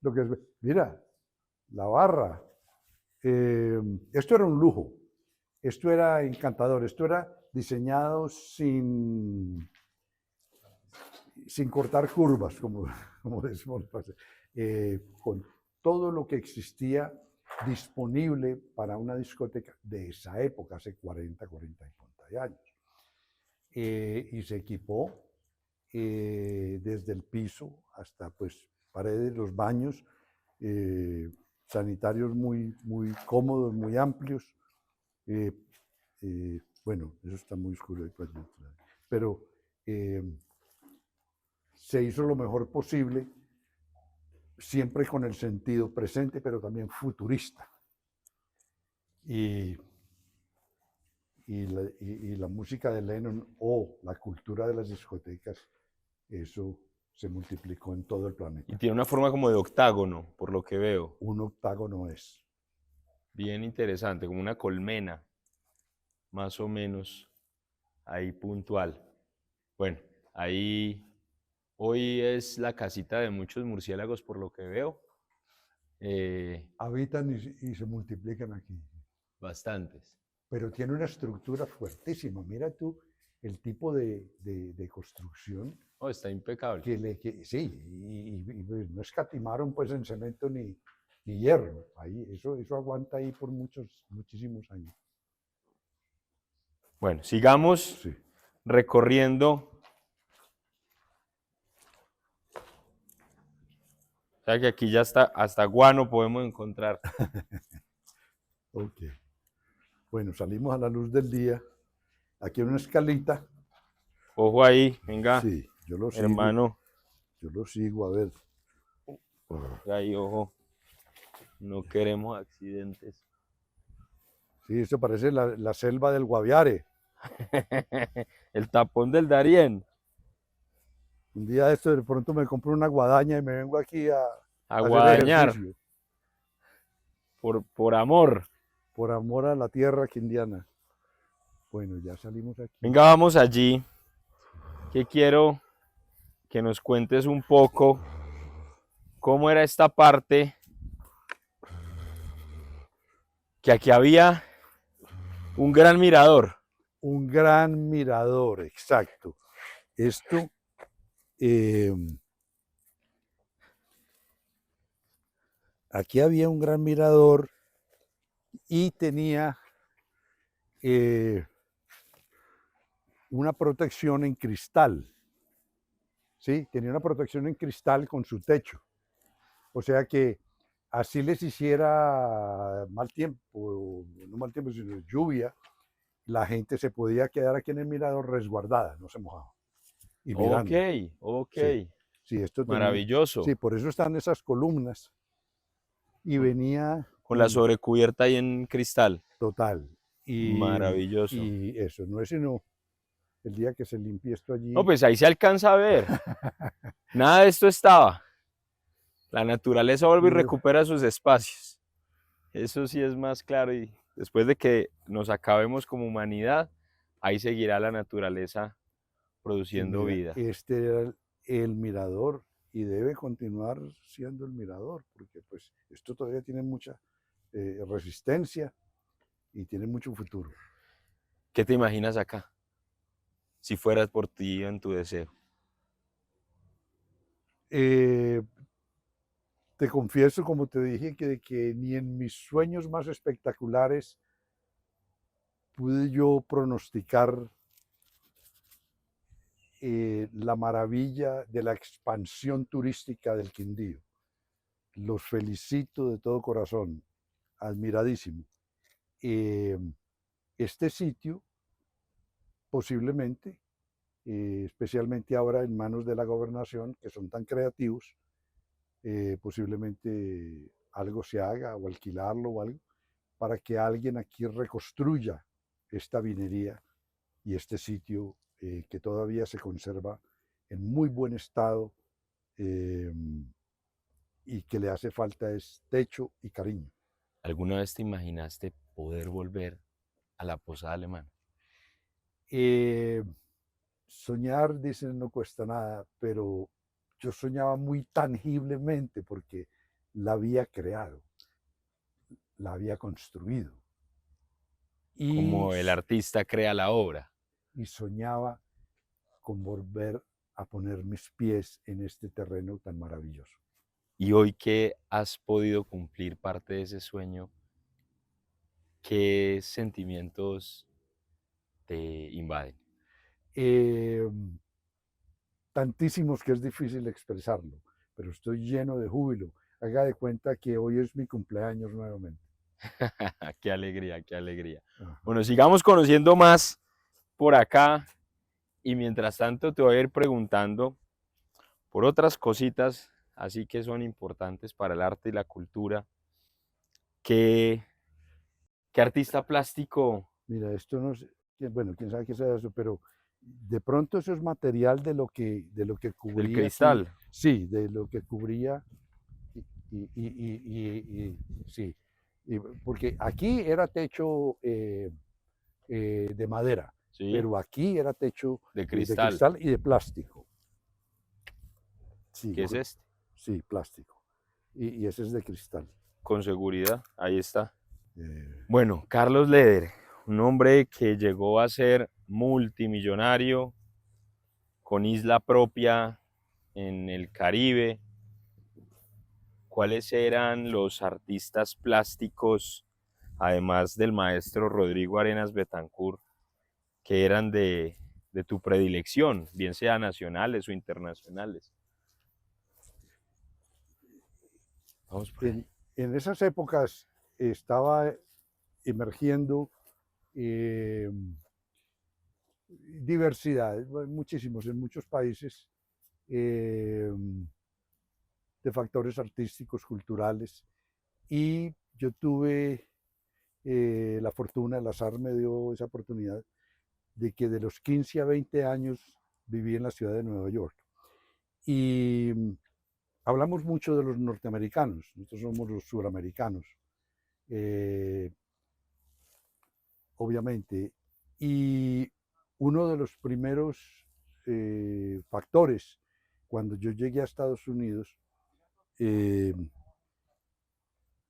Lo que mira, la barra. Esto era un lujo. Esto era encantador. Esto era diseñado sin cortar curvas, como decimos, con todo lo que existía disponible para una discoteca de esa época, hace 40 y años. Y se equipó desde el piso hasta pues paredes, los baños, sanitarios muy cómodos, muy amplios. Bueno, eso está muy oscuro, pero se hizo lo mejor posible, siempre con el sentido presente, pero también futurista. Y la música de Lennon o la cultura de las discotecas, eso se multiplicó en todo el planeta. Y tiene una forma como de octágono, por lo que veo. Un octágono es. Bien interesante, como una colmena, más o menos, ahí puntual. Bueno, ahí hoy es la casita de muchos murciélagos, por lo que veo. Habitan y se multiplican aquí. Bastantes. pero tiene una estructura fuertísima. Mira tú el tipo de construcción Oh, está impecable. sí, pues no escatimaron pues en cemento ni hierro. Ahí, eso aguanta ahí por muchísimos años. Bueno, sigamos Sí. recorriendo. O sea que aquí ya hasta guano podemos encontrar. Ok. Bueno, salimos a la luz del día. Aquí hay una escalita. Ojo ahí, venga, Sí, yo lo sigo. hermano. Yo lo sigo, a ver. Ahí, ojo. No queremos accidentes. Sí, esto parece la selva del Guaviare. El tapón del Darién. Un día de esto de pronto me compro una guadaña y me vengo aquí a A hacer guadañar. ejercicio. Por amor. Por amor a la tierra quindiana. Bueno, ya salimos aquí. Venga, vamos allí. Que quiero que nos cuentes un poco cómo era esta parte. Que aquí había un gran mirador. Un gran mirador, exacto. Esto, aquí había un gran mirador y tenía una protección en cristal. ¿Sí? Tenía una protección en cristal con su techo. O sea que así les hiciera mal tiempo, no mal tiempo, sino lluvia, la gente se podía quedar aquí en el mirador resguardada, no se mojaba. Y mirando. Ok. Sí, esto tenía, Maravilloso. sí, por eso están esas columnas. Y venía Con la sobrecubierta ahí en cristal. total. Maravilloso. Y eso, no es sino el día que se limpie esto allí. No, pues ahí se alcanza a ver. Nada de esto estaba. La naturaleza vuelve y recupera sus espacios. Eso sí es más claro. Y después de que nos acabemos como humanidad, ahí seguirá la naturaleza produciendo vida. Este era el mirador y debe continuar siendo el mirador, porque pues esto todavía tiene mucha resistencia y tiene mucho futuro. ¿Qué te imaginas acá? Si fueras por ti en tu deseo. Te confieso, como te dije, que ni en mis sueños más espectaculares pude yo pronosticar la maravilla de la expansión turística del Quindío. Los felicito de todo corazón, admiradísimo. Este sitio, posiblemente, especialmente ahora en manos de la gobernación, que son tan creativos, posiblemente algo se haga o alquilarlo o algo, para que alguien aquí reconstruya esta vinería y este sitio que todavía se conserva en muy buen estado y que le hace falta es techo y cariño. ¿Alguna vez te imaginaste poder volver a la posada alemana? Soñar, dicen, no cuesta nada, pero yo soñaba muy tangiblemente porque la había creado, la había construido. Como el artista crea la obra. Y soñaba con volver a poner mis pies en este terreno tan maravilloso. Y hoy que has podido cumplir parte de ese sueño, ¿qué sentimientos te invaden? Tantísimos que es difícil expresarlo, pero estoy lleno de júbilo. Haga de cuenta que hoy es mi cumpleaños nuevamente. Qué alegría, qué alegría. Ajá. Bueno, sigamos conociendo más por acá y mientras tanto te voy a ir preguntando por otras cositas, así que son importantes para el arte y la cultura. ¿Qué artista plástico? Mira, esto no sé, bueno, quién sabe qué sea eso, pero de pronto eso es material de lo que cubría. Del cristal. Aquí, sí, de lo que cubría. Sí, porque aquí era techo de madera, ¿Sí? pero aquí era techo De de cristal. cristal y de plástico. Sí, ¿Qué es este? Sí, plástico. Y ese es de cristal. Con seguridad, ahí está. Bueno, Carlos Leder, un hombre que llegó a ser multimillonario, con isla propia en el Caribe. ¿Cuáles eran los artistas plásticos, además del maestro Rodrigo Arenas Betancourt, que eran de tu predilección, bien sea nacionales o internacionales? Vamos por ahí. En esas épocas estaba emergiendo diversidad, muchísimos, en muchos países, eh, de factores artísticos, culturales, y yo tuve la fortuna, el azar me dio esa oportunidad de que de los 15 a 20 años viví en la ciudad de Nueva York. Y hablamos mucho de los norteamericanos, nosotros somos los suramericanos, eh, obviamente. Y uno de los primeros factores cuando yo llegué a Estados Unidos, eh,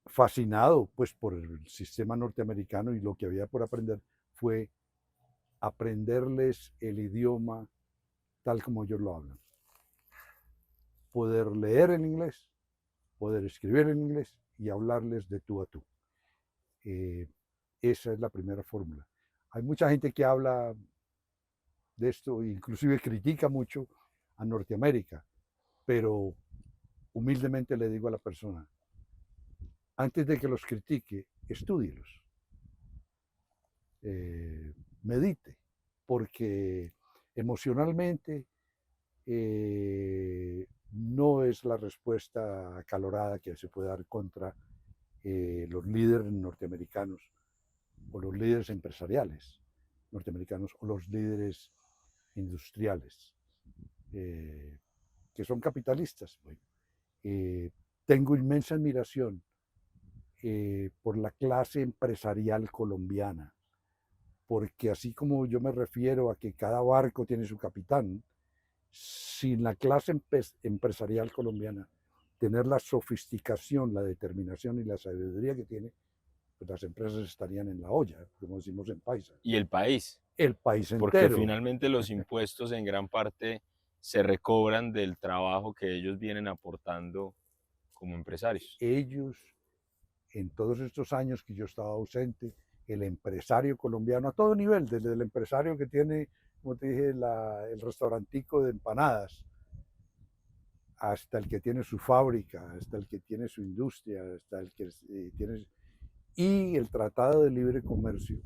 fascinado pues por el sistema norteamericano y lo que había por aprender, fue aprenderles el idioma tal como ellos lo hablan. Poder leer en inglés, poder escribir en inglés y hablarles de tú a tú. Esa es la primera fórmula. Hay mucha gente que habla de esto, inclusive critica mucho a Norteamérica, pero humildemente le digo a la persona, antes de que los critique, estúdielos, medite, porque emocionalmente no es la respuesta acalorada que se puede dar contra los líderes norteamericanos o los líderes empresariales norteamericanos o los líderes industriales, que son capitalistas. Bueno, tengo inmensa admiración por la clase empresarial colombiana, porque así como yo me refiero a que cada barco tiene su capitán, sin la clase empresarial colombiana tener la sofisticación, la determinación y la sabiduría que tiene, pues las empresas estarían en la olla, como decimos en paisa. Y el país, El país porque entero. finalmente los impuestos en gran parte se recobran del trabajo que ellos vienen aportando como empresarios. Ellos, en todos estos años que yo estaba ausente, el empresario colombiano a todo nivel, desde el empresario que tiene, como te dije, el restaurantico de empanadas, hasta el que tiene su fábrica, hasta el que tiene su industria, hasta el que tiene... Y el Tratado de Libre Comercio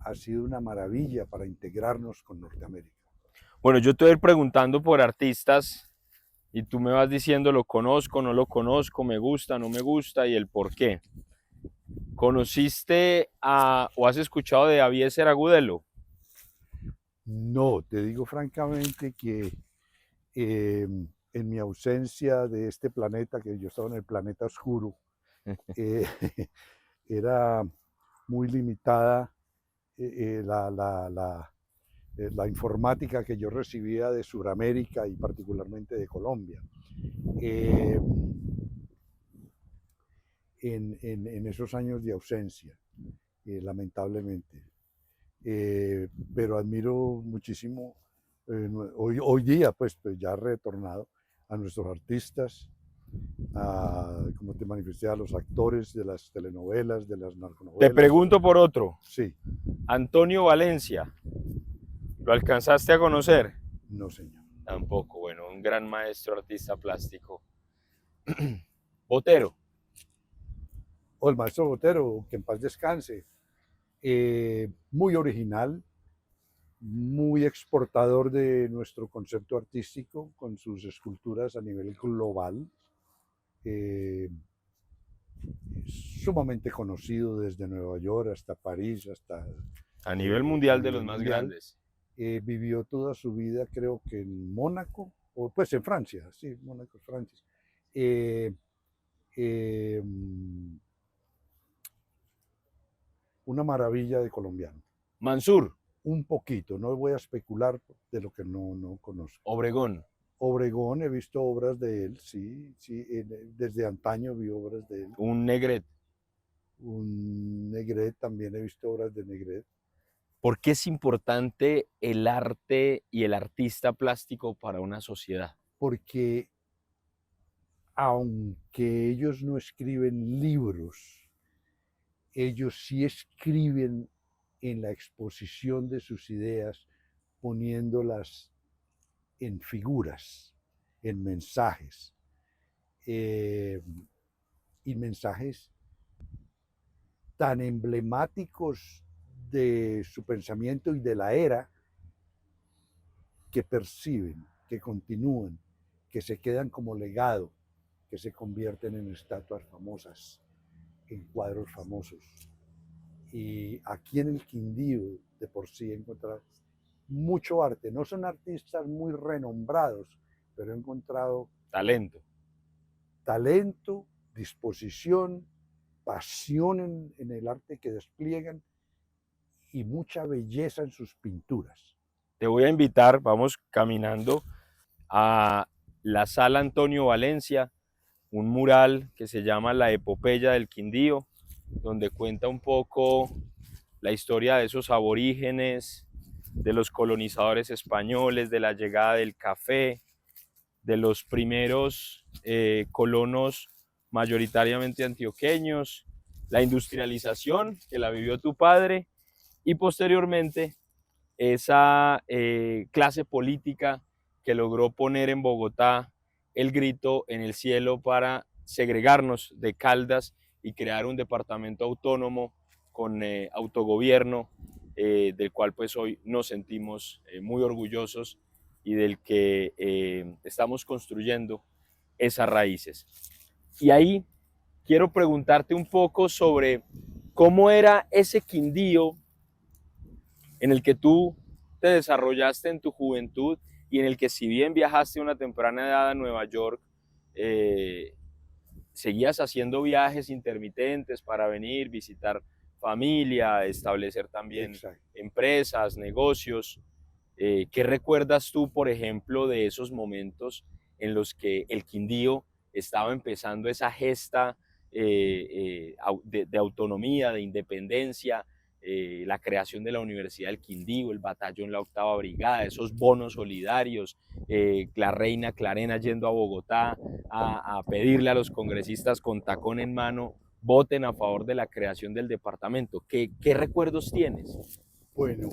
ha sido una maravilla para integrarnos con Norteamérica. Bueno, yo te voy a ir preguntando por artistas y tú me vas diciendo lo conozco, no lo conozco, me gusta, no me gusta y el por qué. ¿Conociste o has escuchado de Abiezer Agudelo? No, te digo francamente que en mi ausencia de este planeta, que yo estaba en el planeta oscuro, eh, era muy limitada la informática que yo recibía de Sudamérica y particularmente de Colombia. Eh, en esos años de ausencia, lamentablemente. Pero admiro muchísimo hoy día, pues ya retornado, a nuestros artistas, como te manifesté, a los actores de las telenovelas, de las Te narconovelas. pregunto por otro. Sí, Antonio Valencia. ¿Lo alcanzaste a conocer? no señor. Tampoco, bueno, un gran maestro artista plástico. Botero. O el maestro Botero, que en paz descanse. Muy original, muy exportador de nuestro concepto artístico con sus esculturas a nivel global. Sumamente conocido desde Nueva York hasta París, hasta A nivel mundial de los nivel más mundial. grandes. Vivió toda su vida, creo que en Mónaco, o pues en Francia, sí, Mónaco, Francia. Una maravilla de colombiano. Mansur. Un poquito, no voy a especular de lo que no conozco. Obregón. Obregón, he visto obras de él, sí, desde antaño vi obras de él. Un Negret. Un Negret, también he visto obras de Negret. ¿Por qué es importante el arte y el artista plástico para una sociedad? Porque aunque ellos no escriben libros, ellos sí escriben en la exposición de sus ideas, poniéndolas en figuras, en mensajes, eh, y mensajes tan emblemáticos de su pensamiento y de la era que perciben, que continúan, que se quedan como legado, que se convierten en estatuas famosas, en cuadros famosos. Y aquí en el Quindío, de por sí, he encontrado mucho arte. No son artistas muy renombrados, pero he encontrado Talento. talento, disposición, pasión en el arte que despliegan y mucha belleza en sus pinturas. Te voy a invitar, vamos caminando a la Sala Antonio Valencia, un mural que se llama La Epopeya del Quindío, donde cuenta un poco la historia de esos aborígenes, de los colonizadores españoles, de la llegada del café, de los primeros colonos mayoritariamente antioqueños, la industrialización que la vivió tu padre y posteriormente esa clase política que logró poner en Bogotá el grito en el cielo para segregarnos de Caldas y crear un departamento autónomo con autogobierno, del cual pues hoy nos sentimos muy orgullosos y del que estamos construyendo esas raíces. Y ahí quiero preguntarte un poco sobre cómo era ese Quindío en el que tú te desarrollaste en tu juventud y en el que si bien viajaste a una temprana edad a Nueva York, eh, seguías haciendo viajes intermitentes para venir, visitar familia, establecer también Exacto. empresas, negocios. ¿Qué recuerdas tú, por ejemplo, de esos momentos en los que el Quindío estaba empezando esa gesta de autonomía, de independencia, la creación de la Universidad del Quindío, el batallón La Octava Brigada, esos bonos solidarios, la reina Clarena yendo a Bogotá a pedirle a los congresistas con tacón en mano voten a favor de la creación del departamento? ¿Qué recuerdos tienes? Bueno,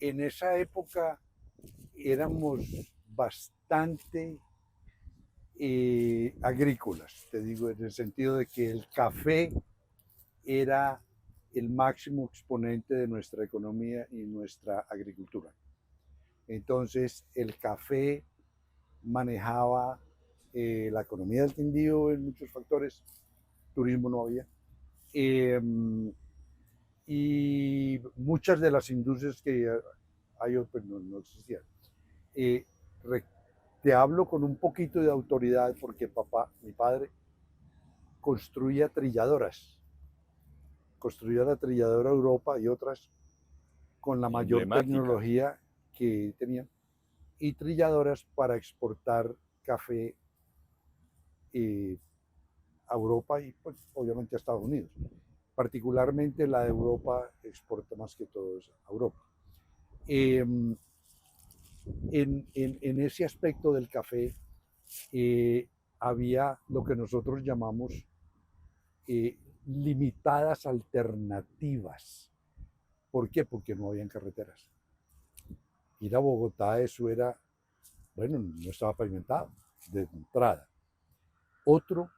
en esa época éramos bastante agrícolas, te digo, en el sentido de que el café era el máximo exponente de nuestra economía y nuestra agricultura. Entonces, el café manejaba la economía del Quindío en muchos factores, turismo no había, eh, y muchas de las industrias que hay pues no existían. Eh, Te hablo con un poquito de autoridad porque mi padre, construía la trilladora Europa y otras con la mayor Emblemática. tecnología que tenían, y trilladoras para exportar café a Europa y pues, obviamente a Estados Unidos. Particularmente la de Europa exporta más que todo a Europa. Eh, en ese aspecto del café había lo que nosotros llamamos limitadas alternativas. ¿Por qué? Porque no habían carreteras. Ir a Bogotá, eso era, bueno, no estaba pavimentado de entrada. Otro,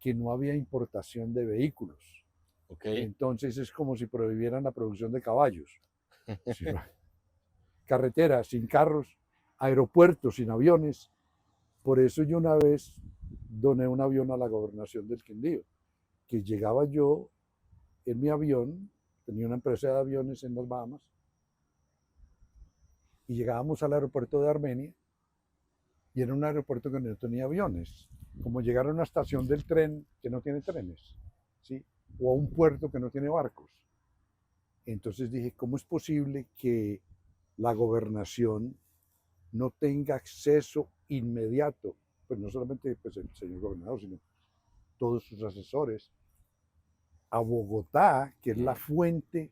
que no había importación de vehículos. Okay. Entonces es como si prohibieran la producción de caballos. Carreteras sin carros, aeropuertos sin aviones. Por eso yo una vez doné un avión a la gobernación del Quindío, que llegaba yo en mi avión, tenía una empresa de aviones en las Bahamas, y llegábamos al aeropuerto de Armenia, y era un aeropuerto que no tenía aviones, como llegar a una estación del tren que no tiene trenes, ¿sí? O a un puerto que no tiene barcos. Entonces dije, ¿cómo es posible que la gobernación no tenga acceso inmediato, pues no solamente pues, el señor gobernador, sino todos sus asesores, a Bogotá, que es la fuente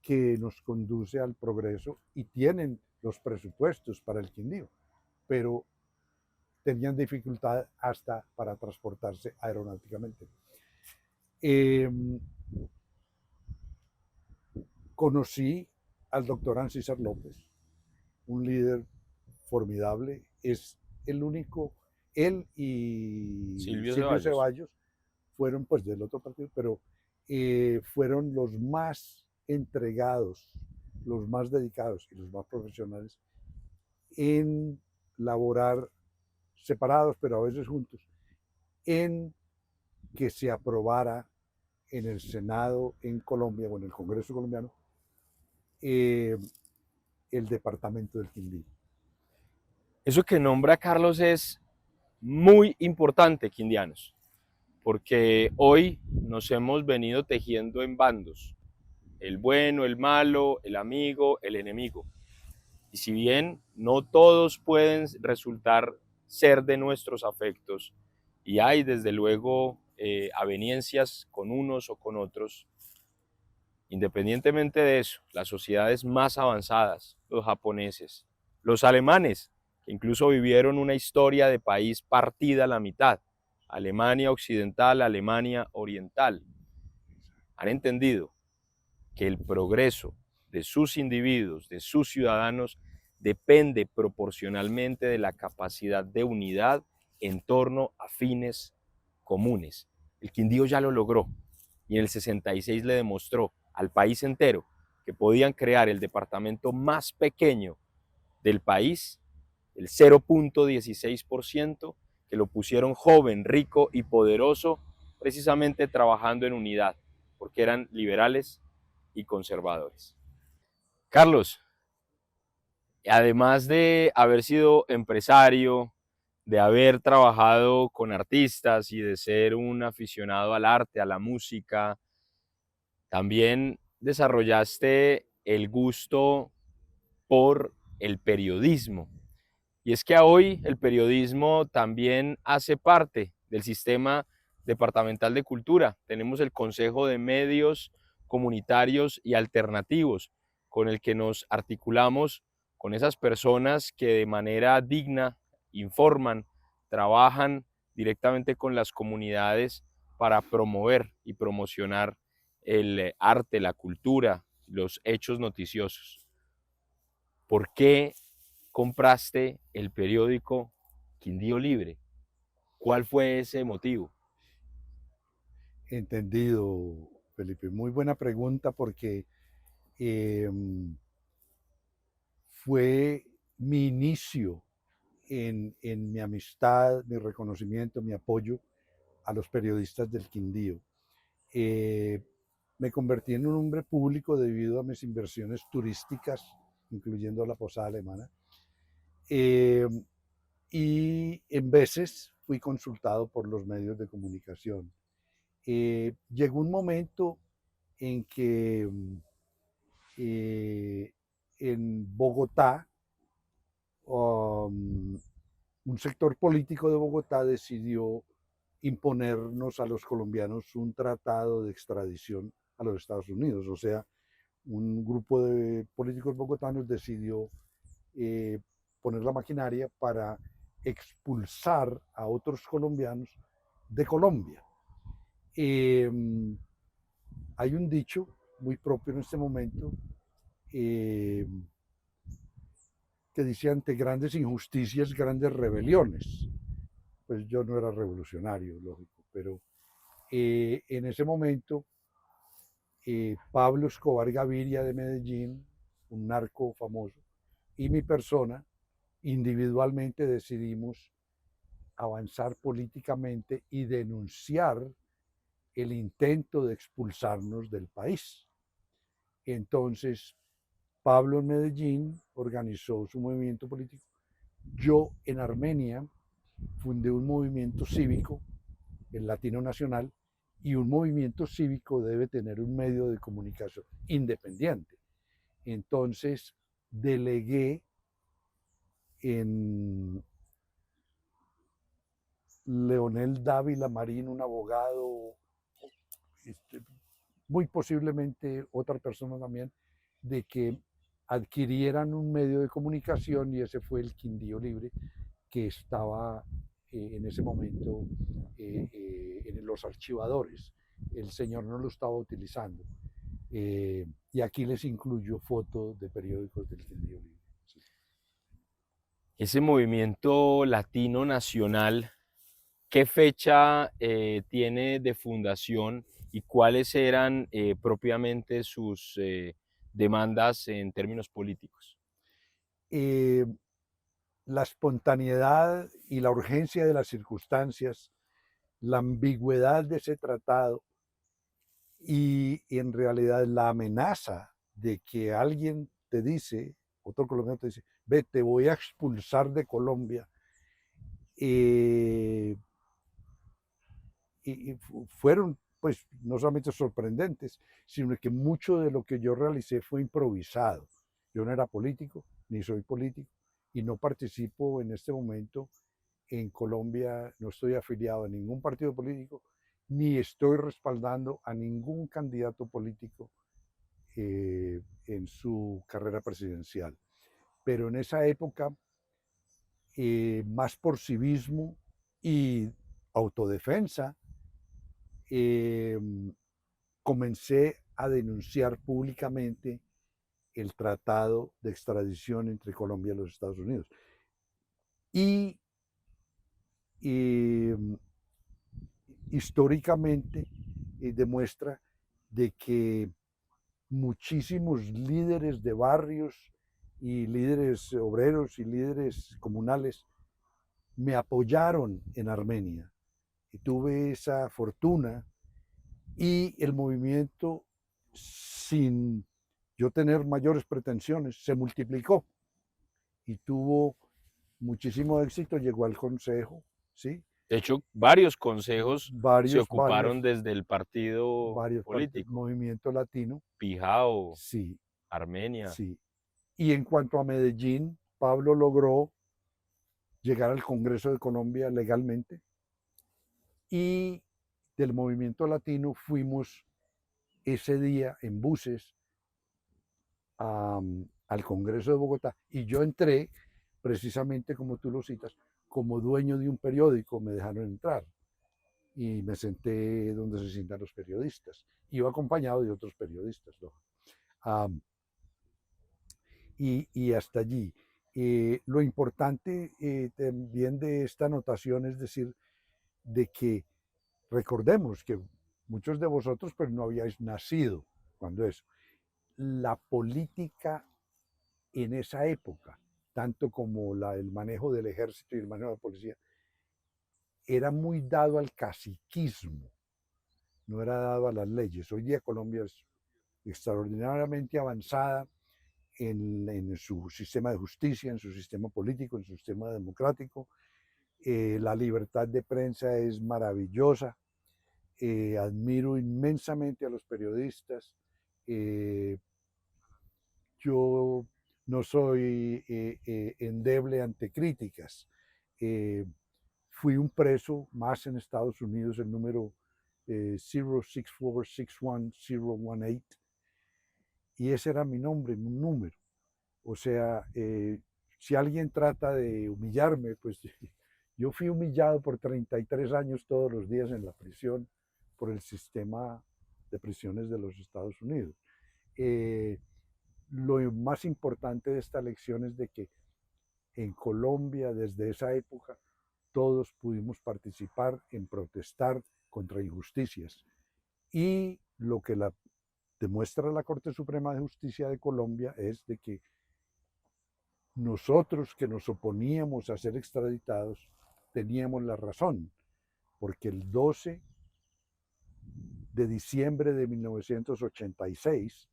que nos conduce al progreso, y tienen los presupuestos para el Quindío, pero tenían dificultad hasta para transportarse aeronáuticamente. Conocí al doctor Ancísar López, un líder formidable, es el único, él y Silvio Silvio Ceballos. Ceballos fueron pues del otro partido, pero fueron los más entregados, los más dedicados y los más profesionales en laborar separados, pero a veces juntos, en que se aprobara en el Senado en Colombia o en el Congreso colombiano eh, el departamento del Quindío. Eso que nombra Carlos es muy importante, quindianos, porque hoy nos hemos venido tejiendo en bandos, el bueno, el malo, el amigo, el enemigo. Y si bien no todos pueden resultar ser de nuestros afectos, y hay desde luego aveniencias con unos o con otros, independientemente de eso, las sociedades más avanzadas, los japoneses, los alemanes, que incluso vivieron una historia de país partida a la mitad, Alemania occidental, Alemania oriental, han entendido que el progreso de sus individuos, de sus ciudadanos, depende proporcionalmente de la capacidad de unidad en torno a fines comunes. El Quindío ya lo logró y en el 66 le demostró al país entero que podían crear el departamento más pequeño del país, el 0.16%, que lo pusieron joven, rico y poderoso, precisamente trabajando en unidad, porque eran liberales y conservadores. Carlos, además de haber sido empresario, de haber trabajado con artistas y de ser un aficionado al arte, a la música, también desarrollaste el gusto por el periodismo. Y es que hoy el periodismo también hace parte del sistema departamental de cultura. Tenemos el Consejo de Medios Comunitarios y Alternativos, con el que nos articulamos con esas personas que de manera digna informan, trabajan directamente con las comunidades para promover y promocionar el arte, la cultura, los hechos noticiosos. ¿Por qué compraste el periódico Quindío Libre? ¿Cuál fue ese motivo? Entendido, Felipe. Muy buena pregunta porque eh, fue mi inicio en mi amistad, mi reconocimiento, mi apoyo a los periodistas del Quindío. Eh, Me convertí en un hombre público debido a mis inversiones turísticas, incluyendo la posada alemana. Eh, y en veces fui consultado por los medios de comunicación. Llegó un momento en que en Bogotá, um, un sector político de Bogotá decidió imponernos a los colombianos un tratado de extradición a los Estados Unidos. O sea, un grupo de políticos bogotanos decidió eh, poner la maquinaria para expulsar a otros colombianos de Colombia. Eh, Hay un dicho muy propio en este momento eh, que dice ante grandes injusticias, grandes rebeliones. Pues yo no era revolucionario, lógico, pero en ese momento Pablo Escobar Gaviria de Medellín, un narco famoso, y mi persona individualmente decidimos avanzar políticamente y denunciar el intento de expulsarnos del país. Entonces, Pablo en Medellín organizó su movimiento político. Yo en Armenia fundé un movimiento cívico, el Latino Nacional, y un movimiento cívico debe tener un medio de comunicación independiente. Entonces, delegué en Leonel Dávila Marín, un abogado muy posiblemente otra persona también, de que adquirieran un medio de comunicación y ese fue el Quindío Libre que estaba en ese momento en los archivadores. El señor no lo estaba utilizando. Y aquí les incluyo fotos de periódicos del Quindío Libre. Sí. Ese movimiento latino nacional, ¿qué fecha tiene de fundación y cuáles eran propiamente sus demandas en términos políticos? Eh, la espontaneidad y la urgencia de las circunstancias, la ambigüedad de ese tratado y en realidad la amenaza de que alguien te dice, otro colombiano te dice, ve, te voy a expulsar de Colombia. Eh, y fueron, pues, no solamente sorprendentes, sino que mucho de lo que yo realicé fue improvisado. Yo no era político, ni soy político, y no participo en este momento en Colombia, no estoy afiliado a ningún partido político, ni estoy respaldando a ningún candidato político en su carrera presidencial. Pero en esa época, más por civismo y autodefensa, eh, comencé a denunciar públicamente el tratado de extradición entre Colombia y los Estados Unidos. Y eh, históricamente demuestra de que muchísimos líderes de barrios y líderes obreros y líderes comunales me apoyaron en Armenia. Y tuve esa fortuna y el movimiento, sin yo tener mayores pretensiones, se multiplicó y tuvo muchísimo éxito, llegó al consejo, ¿sí? De hecho, varios consejos se Varios, ocuparon varios, desde el partido varios político. movimiento latino, Pijao, sí, Armenia. sí. Y en cuanto a Medellín, Pablo logró llegar al Congreso de Colombia legalmente y del movimiento latino fuimos ese día en buses al Congreso de Bogotá y yo entré precisamente como tú lo citas, como dueño de un periódico, me dejaron entrar y me senté donde se sientan los periodistas. Iba acompañado de otros periodistas, ¿no? Y hasta allí. Lo importante también de esta anotación es decir, de que recordemos que muchos de vosotros pues no habíais nacido cuando eso. La política en esa época, tanto como el manejo del ejército y el manejo de la policía, era muy dado al caciquismo, no era dado a las leyes. Hoy día Colombia es extraordinariamente avanzada en su sistema de justicia, en su sistema político, en su sistema democrático. La libertad de prensa es maravillosa. Admiro inmensamente a los periodistas. Eh, yo no soy endeble ante críticas. Eh, Fui un preso más en Estados Unidos, el número 0646118, y ese era mi nombre, un número. O sea, si alguien trata de humillarme, pues yo fui humillado por 33 años todos los días en la prisión por el sistema de prisiones de los Estados Unidos. Eh, lo más importante de esta lección es de que en Colombia, desde esa época, todos pudimos participar en protestar contra injusticias. Y lo que demuestra la Corte Suprema de Justicia de Colombia es de que nosotros que nos oponíamos a ser extraditados teníamos la razón, porque el 12 de diciembre de 1986,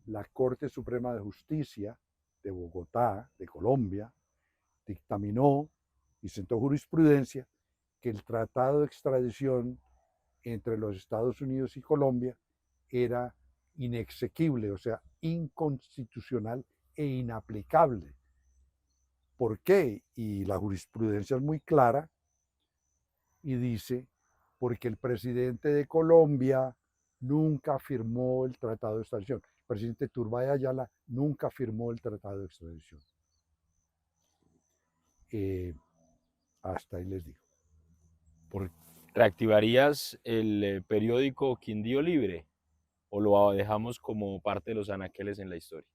la Corte Suprema de Justicia de Bogotá, de Colombia, dictaminó y sentó jurisprudencia que el tratado de extradición entre los Estados Unidos y Colombia era inexequible, o sea, inconstitucional e inaplicable. ¿Por qué? Y la jurisprudencia es muy clara y dice, porque el presidente de Colombia nunca firmó el tratado de extradición. El presidente Turbay Ayala nunca firmó el tratado de extradición. Hasta ahí les digo. ¿Reactivarías el periódico Quindío Libre o lo dejamos como parte de los anaqueles en la historia?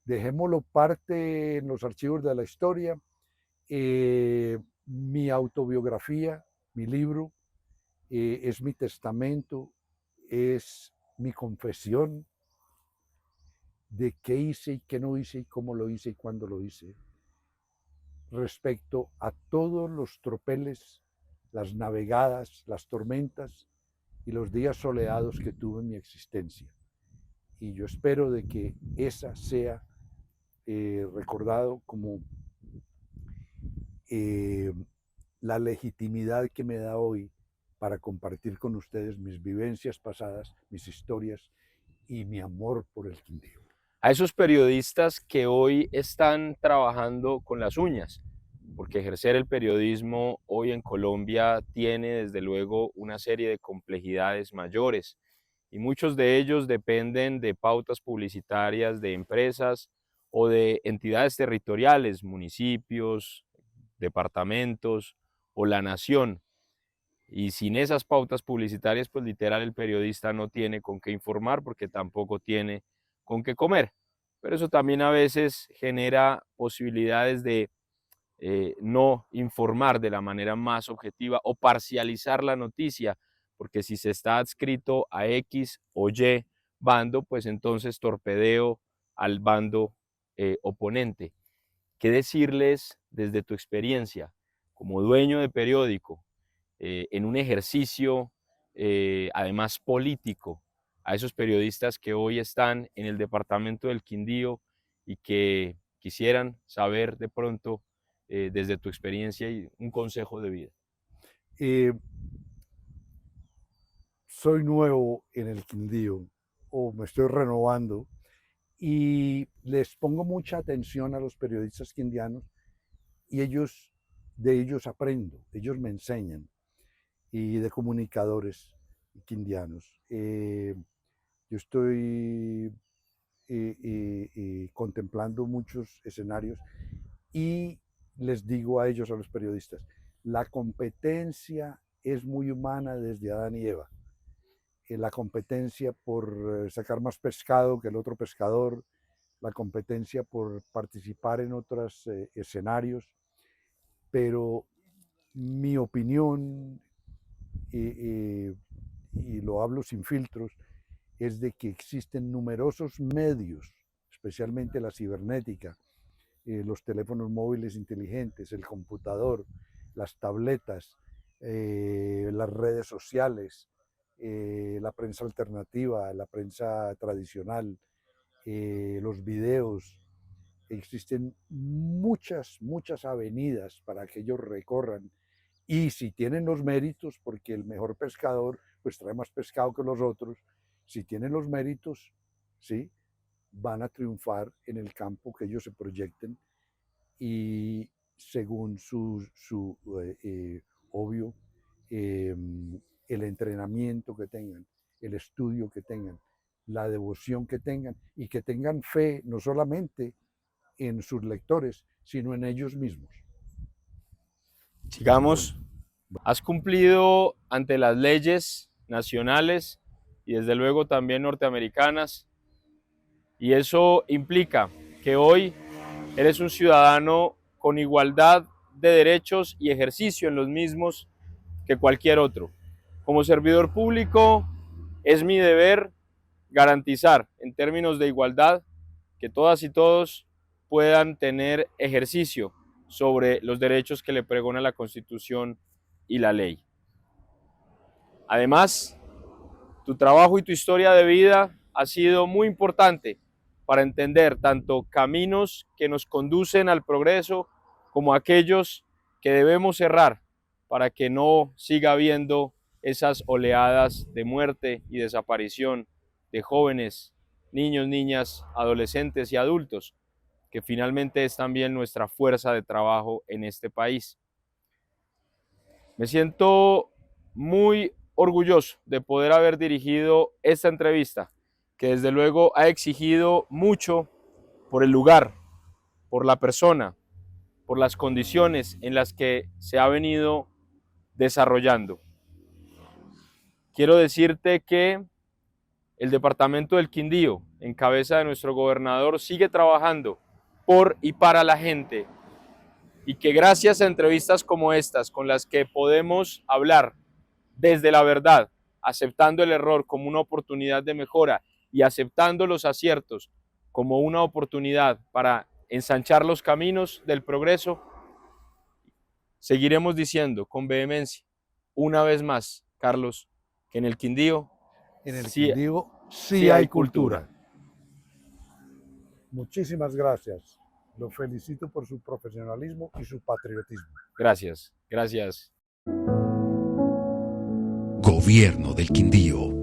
Dejémoslo parte en los archivos de la historia. Mi autobiografía, mi libro, es mi testamento, es mi confesión de qué hice y qué no hice y cómo lo hice y cuándo lo hice, respecto a todos los tropeles, las navegadas, las tormentas y los días soleados que tuve en mi existencia. Y yo espero de que esa sea recordado como la legitimidad que me da hoy para compartir con ustedes mis vivencias pasadas, mis historias y mi amor por el Quindío. A esos periodistas que hoy están trabajando con las uñas, porque ejercer el periodismo hoy en Colombia tiene desde luego una serie de complejidades mayores y muchos de ellos dependen de pautas publicitarias de empresas o de entidades territoriales, municipios, departamentos o la nación. Y sin esas pautas publicitarias, pues literal el periodista no tiene con qué informar porque tampoco tiene con qué comer. Pero eso también a veces genera posibilidades de no informar de la manera más objetiva o parcializar la noticia, porque si se está adscrito a X o Y bando, pues entonces torpedeo al bando oponente. ¿Qué decirles desde tu experiencia como dueño de periódico, en un ejercicio además político, a esos periodistas que hoy están en el departamento del Quindío y que quisieran saber de pronto desde tu experiencia y un consejo de vida? Soy nuevo en el Quindío o me estoy renovando y les pongo mucha atención a los periodistas quindianos y de ellos aprendo, ellos me enseñan, y de comunicadores quindianos. Yo estoy contemplando muchos escenarios y les digo a ellos, a los periodistas, la competencia es muy humana desde Adán y Eva. La competencia por sacar más pescado que el otro pescador, la competencia por participar en otros escenarios, pero mi opinión, y lo hablo sin filtros, es de que existen numerosos medios, especialmente la cibernética, los teléfonos móviles inteligentes, el computador, las tabletas, las redes sociales, la prensa alternativa, la prensa tradicional, los videos. Existen muchas avenidas para que ellos recorran. Y si tienen los méritos, porque el mejor pescador pues trae más pescado que los otros, si tienen los méritos, ¿sí?, van a triunfar en el campo que ellos se proyecten y según obvio, el entrenamiento que tengan, el estudio que tengan, la devoción que tengan y que tengan fe no solamente en sus lectores, sino en ellos mismos. Sigamos. Has cumplido ante las leyes nacionales y desde luego también norteamericanas, y eso implica que hoy eres un ciudadano con igualdad de derechos y ejercicio en los mismos que cualquier otro. Como servidor público, es mi deber garantizar en términos de igualdad que todas y todos puedan tener ejercicio sobre los derechos que le pregona la Constitución y la ley. Además, tu trabajo y tu historia de vida ha sido muy importante para entender tanto caminos que nos conducen al progreso como aquellos que debemos cerrar para que no siga habiendo esas oleadas de muerte y desaparición de jóvenes, niños, niñas, adolescentes y adultos, que finalmente es también nuestra fuerza de trabajo en este país. Me siento muy orgulloso de poder haber dirigido esta entrevista, que desde luego ha exigido mucho por el lugar, por la persona, por las condiciones en las que se ha venido desarrollando. Quiero decirte que el departamento del Quindío, en cabeza de nuestro gobernador, sigue trabajando por y para la gente, y que gracias a entrevistas como estas, con las que podemos hablar desde la verdad, aceptando el error como una oportunidad de mejora y aceptando los aciertos como una oportunidad para ensanchar los caminos del progreso, seguiremos diciendo con vehemencia, una vez más, Carlos, que en el Quindío sí hay cultura. Muchísimas gracias. Lo felicito por su profesionalismo y su patriotismo. Gracias, gracias. Gobierno del Quindío.